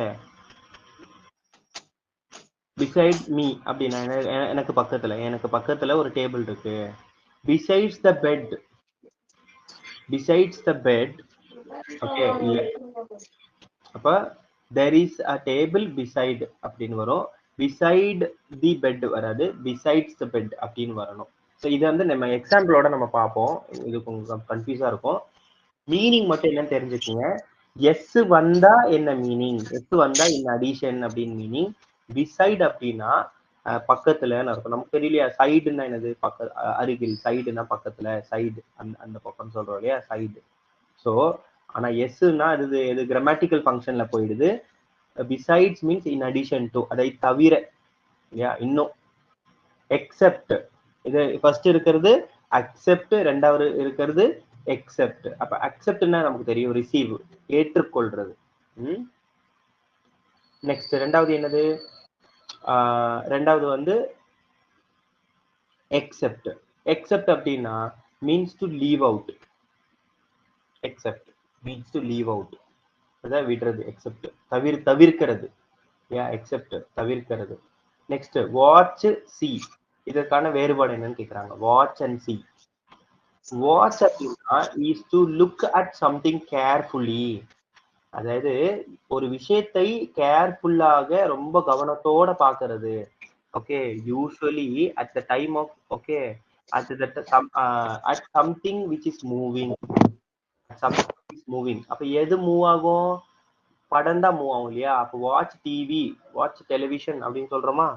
Speaker 1: beside me அப்படின்னா எனக்கு பக்கத்துல ஒரு டேபிள் இருக்கு. besides the bed. ஓகே, இல்ல. அப்ப there is a table beside அப்படின்னு வரும். beside the bed வராது, besides the bed அப்படின்னு வரணும். ஸோ இது வந்து நம்ம எக்ஸாம்பிளோட நம்ம பார்ப்போம். இது கொஞ்சம் கன்ஃபியூஸா இருக்கும். மீனிங் மட்டும் என்னன்னு தெரிஞ்சுக்கோங்க. எஸ் வந்தா என்ன மீனிங், எஸ் வந்தா இன் அடிஷன் அப்படின்னு மீனிங். பிசைட் அப்படின்னா பக்கத்துலன்னு இருக்கும். நமக்கு தெரியலையா, சைடுன்னா என்னது, அருகில். சைடுனா பக்கத்துல, சைடு அந்த பக்கம் சொல்றோம் இல்லையா, சைடு. ஸோ ஆனா எஸ்ன்னா இது கிராமட்டிக்கல் ஃபங்க்ஷன்ல போயிடுது. Besides means in addition to, அதை தவிர இல்லையா, இன்னும். எக்ஸெப்ட், இது ஃபர்ஸ்ட் இருக்கிறது அக்செப்ட், ரெண்டாவது இருக்கிறது எக்ஸெப்ட். அப்ப அக்செப்ட்னா நமக்கு தெரியும், ரிசீவ், ஏற்றுக்கொள்றது. நெக்ஸ்ட் ரெண்டாவது என்னது, ரெண்டாவது வந்து எக்ஸெப்ட். எக்ஸெப்ட் அப்படின்னா means to leave out. Except means to leave out, அதான் விடுறது. எக்ஸெப்ட் தவிர்க்கிறது. எக்ஸெப்ட் தவிர்க்கிறது. Next watch, see. இதற்கான வேறுபாடு என்னன்னு கேக்குறாங்க. Watch and see. வாட்ச் அப்படின்னா is to look at something carefully. அதாவது ஒரு விஷயத்தை கேர்ஃபுல்லாக ரொம்ப கவனத்தோட பாக்குறது. Okay, usually at the time of okay at at something which is moving. something is moving. அப்ப எது மூவ் ஆகும்? படம் தான் மூவ் ஆகும் இல்லையா? அப்ப வாட்ச் டிவி, வாட்ச் டெலிவிஷன் அப்படின்னு சொல்றோமா?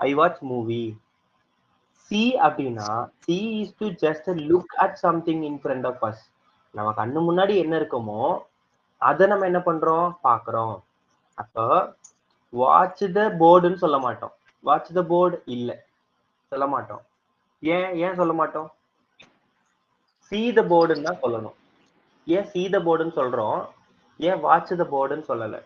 Speaker 1: I watch movie. சி அப்படின்னா see is to just look at something in front of us. நம்ம கண்ணு முன்னாடி என்ன இருக்குமோ அதை நம்ம என்ன பண்றோம்? பாக்குறோம். அப்போ வாட்ச் த போர்டுன்னு சொல்ல மாட்டோம். வாட்ச் த போர்டு இல்ல சொல்ல மாட்டோம். ஏன் சொல்ல மாட்டோம்? see the போர்டுன்னு தான் சொல்லணும். ஏன் see the போர்டுன்னு சொல்றோம்? ஏன் watch the போர்டுன்னு சொல்லல?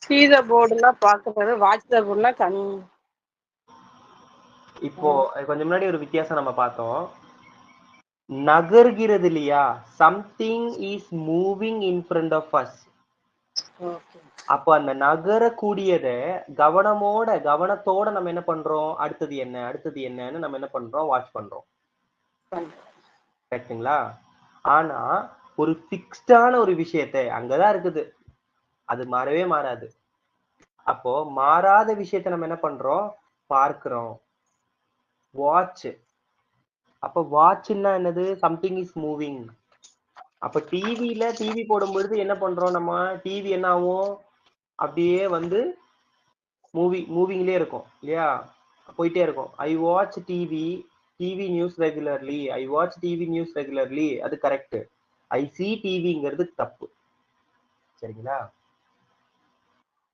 Speaker 2: see the போர்டுனா பாக்குறது, watch the போர்டுனா கண்.
Speaker 1: இப்போ கொஞ்சம் முன்னாடி ஒரு வித்தியாசம் நம்ம பார்த்தோம். நகர்கிறது இல்லையா? something is moving in front of us. அப்ப அந்த நகரக்கூடியதை கவனத்தோட நம்ம என்ன பண்றோம்? அடுத்தது என்னன்னு நம்ம என்ன பண்றோம்? வாட்ச் பண்றோம். கரெக்ட்டுங்களா? ஆனா ஒரு பிக்ஸ்டான ஒரு விஷயத்தை அங்கதான் இருக்குது, அது மாறவே மாறாது. அப்போ மாறாத விஷயத்தை நம்ம என்ன பண்றோம்? பார்க்கிறோம். வாட்ச். அப்ப வாட்ச்னா என்னது? Something is moving. அப்ப டிவி போடும் பொழுது என்ன பண்றோம்? நம்ம டிவி என்ன ஆகும்? அப்படியே வந்து மூவிங்லயே இருக்கும் இல்லையா? போயிட்டே இருக்கும். ஐ வாட்ச் டிவி நியூஸ் ரெகுலர்லி. ஐ வாட்ச் டிவி நியூஸ் ரெகுலர்லி. அது கரெக்ட். ஐ சி டிவிங்கிறது தப்பு. சரிங்களா?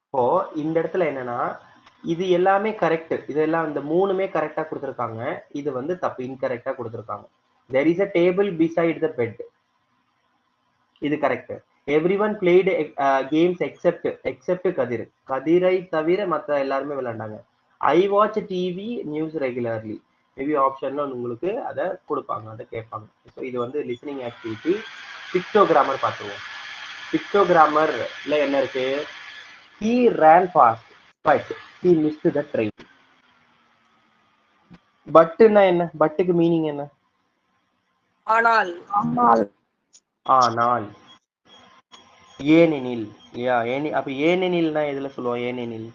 Speaker 1: இப்போ இந்த இடத்துல என்னன்னா இது எல்லாமே கரெக்ட். இதெல்லாம் இந்த மூணுமே கரெக்டா கொடுத்துருக்காங்க. இது வந்து தப்பு, இன்கரெக்டா கொடுத்துருக்காங்க. there is a table beside the bed. இது correct. everyone played games except கதிரை தவிர மத்த எல்லாருமே விளையாண்டாங்க. I watch TV news regularly. Maybe ஆப்ஷன்ல உங்களுக்கு அதை கொடுப்பாங்க, அதை கேட்பாங்க. ஸோ இது வந்து லிசனிங் ஆக்டிவிட்டி. பிக்டோகிராமர் பார்த்துருவோம். பிக்டோகிராமர்ல என்ன இருக்கு? he ran fast but he missed the train. Patna என்ன? பட்டுக்கு மீனிங் என்ன?
Speaker 2: ஆனால்.
Speaker 1: ஏனெனில். அப்ப ஏனெனில்னா எதுல சொல்லுவோம்? ஏனெனில்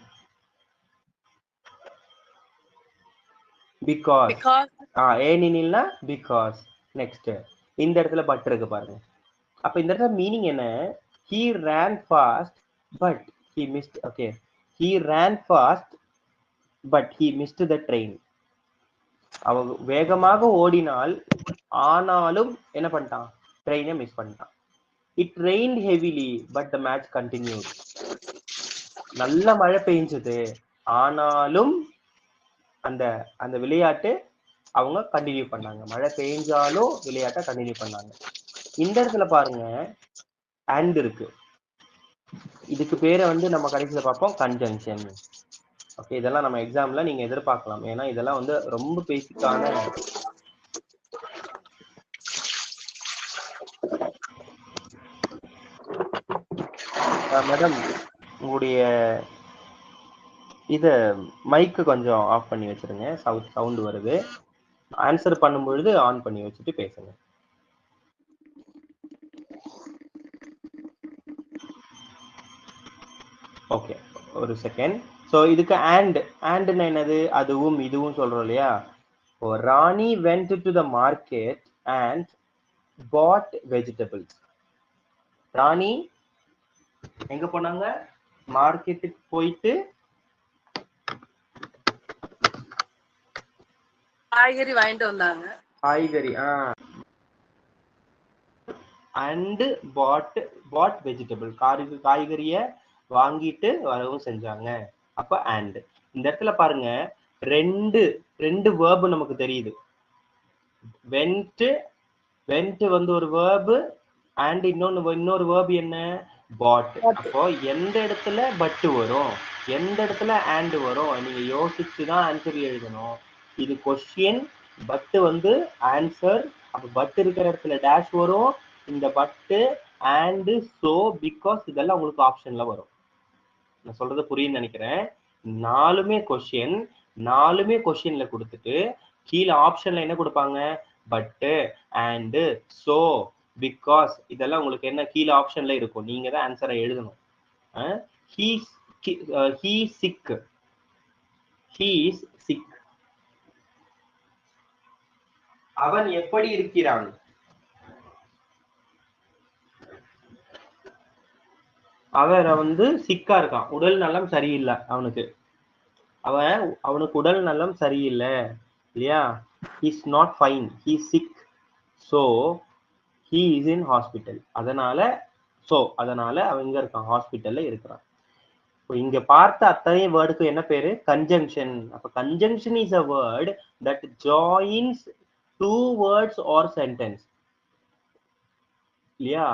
Speaker 1: பிகாஸ். ஏனெனில்னா பிகாஸ். நெக்ஸ்ட் இந்த இடத்துல பட் இருக்கு பாருங்க. அப்ப இந்த இடத்துல மீனிங் என்ன? he ran fast but he missed. Okay, he ran fast but he missed the train. அவன் வேகமாக ஓடினால் ஆனாலும் என்ன பண்ணிட்டான்? ட்ரெயினை மிஸ் பண்ணிட்டான். It rained heavily but the match continued. நல்ல மழை பெய்ஞ்சது, ஆனாலும் அந்த அந்த விளையாட்டு அவங்க கண்டினியூ பண்ணாங்க. மழை பெய்ஞ்சாலும் விளையாட்டை கண்டினியூ பண்ணாங்க. இந்த இடத்துல பாருங்க and இருக்கு. இதுக்கு பேரை வந்து நம்ம கடைசியில பார்ப்போம் கன்ஜங்ஷன். ஓகே, இதெல்லாம் நம்ம எக்ஸாம்ல நீங்க எதிர்பார்க்கலாம். ஏன்னா இதெல்லாம் வந்து ரொம்ப பேசிக்கான. மேடம், உங்களுடைய இத மைக்கு கொஞ்சம் ஆஃப் பண்ணி வச்சிருங்க. சவுண்ட் வருது. ஆன்சர் பண்ணும்பொழுது ஆன் பண்ணி வச்சுட்டு பேசுங்க. ஓகே, ஒரு செகண்ட். ஸோ இதுக்கு ஆண்ட்னா என்னது? அதுவும் இதுவும் சொல்றோம் இல்லையா? Rani went to the market and bought vegetables. Rani எங்க போனாங்க? மார்க்கெட்டுக்கு போயிட்டு
Speaker 2: காய்கறி வாங்கிட்டு வந்தாங்க.
Speaker 1: காய்கறி அண்ட் பாட் வெஜிடபிள். காய்கறிய வாங்கிட்டு வரவும் செஞ்சாங்க. அப்ப அண்ட். இந்த இடத்துல பாருங்க ரெண்டு வேர்பு நமக்கு தெரியுது. வென்ட் வந்து ஒரு வேர்பு, அண்ட் இன்னொரு வேர்பு என்ன? பாட். அப்போ எந்த இடத்துல பட் வரும், எந்த இடத்துல அண்ட் வரும், நீங்க யோசிச்சுதான் ஆன்சர் எழுதணும். இது கொஸ்டின், பட் வந்து ஆன்சர். அப்ப பட் இருக்கிற இடத்துல டேஷ் வரும். இந்த பட்டு அண்ட் சோ பிகாஸ் இதெல்லாம் உங்களுக்கு ஆப்ஷன்ல வரும். நான் சொல்றது புரியுன்னு நினைக்கிறேன். நாலுமே கொஸ்டின். நாலுமே கொஸ்டின்ல கொடுத்துட்டு கீழே ஆப்ஷன்ல என்ன கொடுப்பாங்க, பட், அண்ட், சோ, பிகாஸ், இதெல்லாம் உங்களுக்கு என்ன கீழே ஆப்ஷன்ல இருக்கும். நீங்க தான் ஆன்சரை எழுதணும். he sick. அவன் எப்படி இருக்கிறான்? அவன் சிக்கா இருக்கான், உடல் நலம் சரியில்லை அவனுக்கு. அவனுக்கு உடல் நலம் சரியில்லை இல்லையா? Is not fine, he sick, so he is in hospital. அதனால அவன் இங்க இருக்கான், ஹாஸ்பிட்டல்ல இருக்கிறான். இங்க பார்த்த அத்தனை வேர்டுக்கு என்ன பேரு? கன்ஜங்ஷன். அப்ப conjunction is a word that joins two words or sentence. இல்லையா?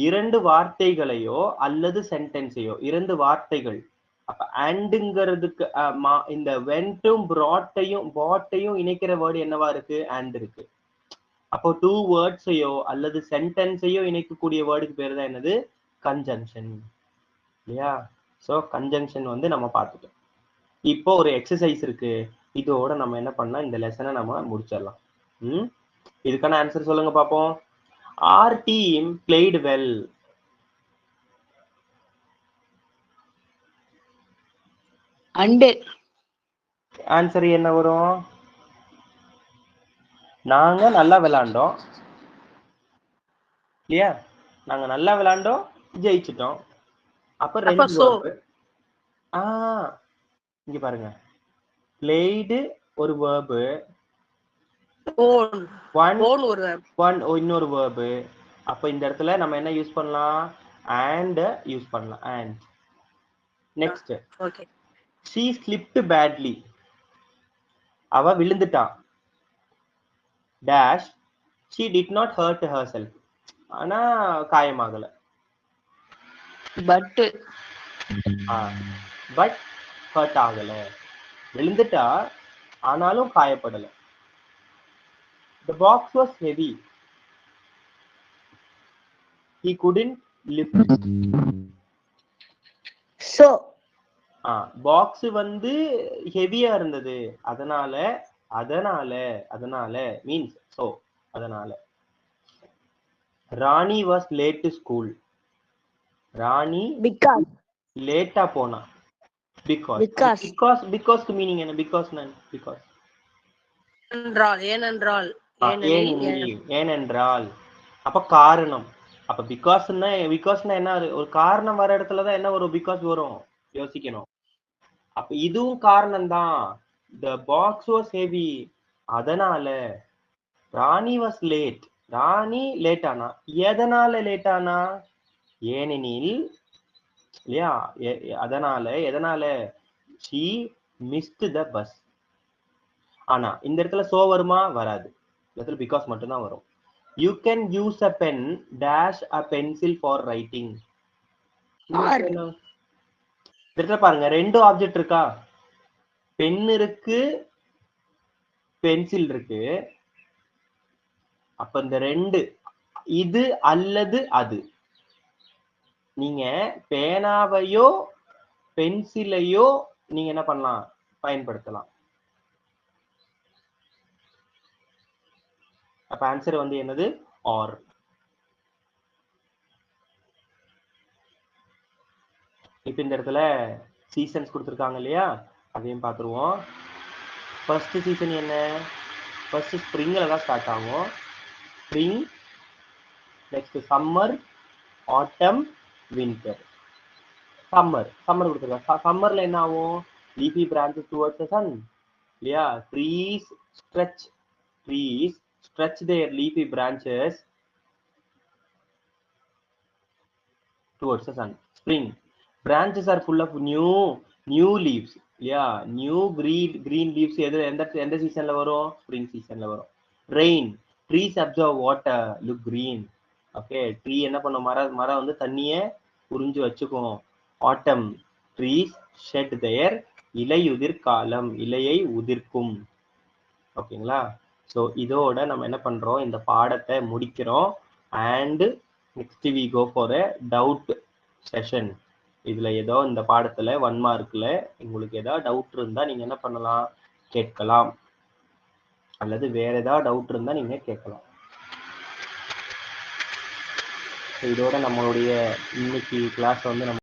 Speaker 1: இரண்டு வார்த்தைகளையோ அல்லது சென்டென்ஸையோ, இரண்டு வார்த்தைகள். அப்ப அண்டுங்கிறதுக்கு இந்த வென்ட்டும் பாட்டையும் இணைக்கிற வேர்டு என்னவா இருக்கு? அண்ட் இருக்கு. அப்போ டூ வேர்ட்ஸையோ அல்லது சென்டென்ஸையோ இணைக்கக்கூடிய வேர்டுக்கு பேர் தான் என்னது? கன்ஜங்ஷன். இல்லையா? ஸோ கன்ஜங்ஷன் நம்ம பார்த்துட்டோம். இப்போ ஒரு எக்ஸசைஸ் இருக்கு, இதோட நம்ம என்ன பண்ணா இந்த லெசனை நம்ம முடிச்சிடலாம். இதுக்கான ஆன்சர் சொல்லுங்க பாப்போம். Our team played well. Answer என்ன வரும்? நாங்க நல்லா விளையாண்டோம் இல்லையா? நாங்க நல்லா விளையாண்டோம், ஜெயிச்சிட்டோம். அப்ப ரெண்டு verb. இங்க பாருங்க, played ஒரு verb, இன்னொரு verb. அப்ப இந்த இடத்துல நம்ம என்ன யூஸ் பண்ணலாம்? and யூஸ் பண்ணலாம். and next,
Speaker 2: okay,
Speaker 1: she slipped badly. அவ விழுந்துட்டா. dash, she did not hurt herself. ஆனா காயமாகல.
Speaker 3: but
Speaker 1: ஹர்ட் ஆகல. விழுந்துட்டா ஆனாலும் காயப்படல. The box was heavy. He couldn't lift it.
Speaker 3: so
Speaker 1: box ஹெவியா இருந்தது, அதனால மீன்ஸ் so அதனால. ராணி was late to school. ராணி லேட்டா போனா. because மீனிங் என்ன? because ஏனென்றால். அப்ப காரணம். அப்ப பிகாஸ்னா என்ன? ஒரு காரணம் வர இடத்துலதான் என்ன ஒரு பிகாஸ் வரும், யோசிக்கணும். அப்ப இதுவும் காரணம் தான். the box was heavy, அதனால. ராணி was late, ராணி லேட் ஆனா. எதனால லேட் ஆனா? ஏனெனில் இல்லையா? எதனால she missed the bus. ஆனா இந்த இடத்துல சோ வருமா? வராது. இந்த இடத்துல பிகாஸ் மட்டும்தான் வரும். You can use a pen dash a pencil for writing. இடத்துல பாருங்க, ரெண்டு ஆப்ஜெக்ட் இருக்கா? பென் இருக்கு, பென்சில் இருக்கு. அப்ப இந்த ரெண்டு, இது அல்லது அது. நீங்க பேனாவையோ பென்சிலையோ நீங்க என்ன பண்ணலாம்? பயன்படுத்தலாம். அப்ப ஆன்சர் என்னது? ஆர். இப்ப இந்த இடத்துல சீசன்ஸ் கொடுத்துருக்காங்க இல்லையா? அதையும் பார்த்துருவோம். ஃபர்ஸ்ட் சீசன் என்ன? ஃபர்ஸ்ட் ஸ்ப்ரிங்ல தான் ஸ்டார்ட் ஆகும். Spring, next summer, autumn, winter. Summer கொடுத்துருக்காங்க. சம்மர்ல என்ன ஆகும்? Leafy branches towards the sun இல்லையா? Trees stretch their leafy branches towards the sun. Spring, branches are full of new leaves. Yeah, new green leaves. எந்த சீசன்ல வரும்? Spring சீசன்ல வரும். Rain, trees absorb water, look green. Okay, tree என்ன பண்ணும்? மரம் தண்ணிய உறிஞ்சு வச்சுக்கும். Autumn, trees shed their இலையுதிர் காலம், இலையை உதிர்க்கும். ஓகேங்களா? ஸோ இதோட நம்ம என்ன பண்றோம்? இந்த பாடத்தை முடிக்கிறோம். And next we go for a doubt session. இதுல ஏதோ இந்த பாடத்துல 1 மார்க்ல உங்களுக்கு ஏதாவது டவுட் இருந்தா நீங்க என்ன பண்ணலாம், கேட்கலாம். அல்லது வேற ஏதாவது டவுட் இருந்தா நீங்க கேட்கலாம். இதோட நம்மளுடைய இன்னைக்கு கிளாஸ் வந்து நம்ம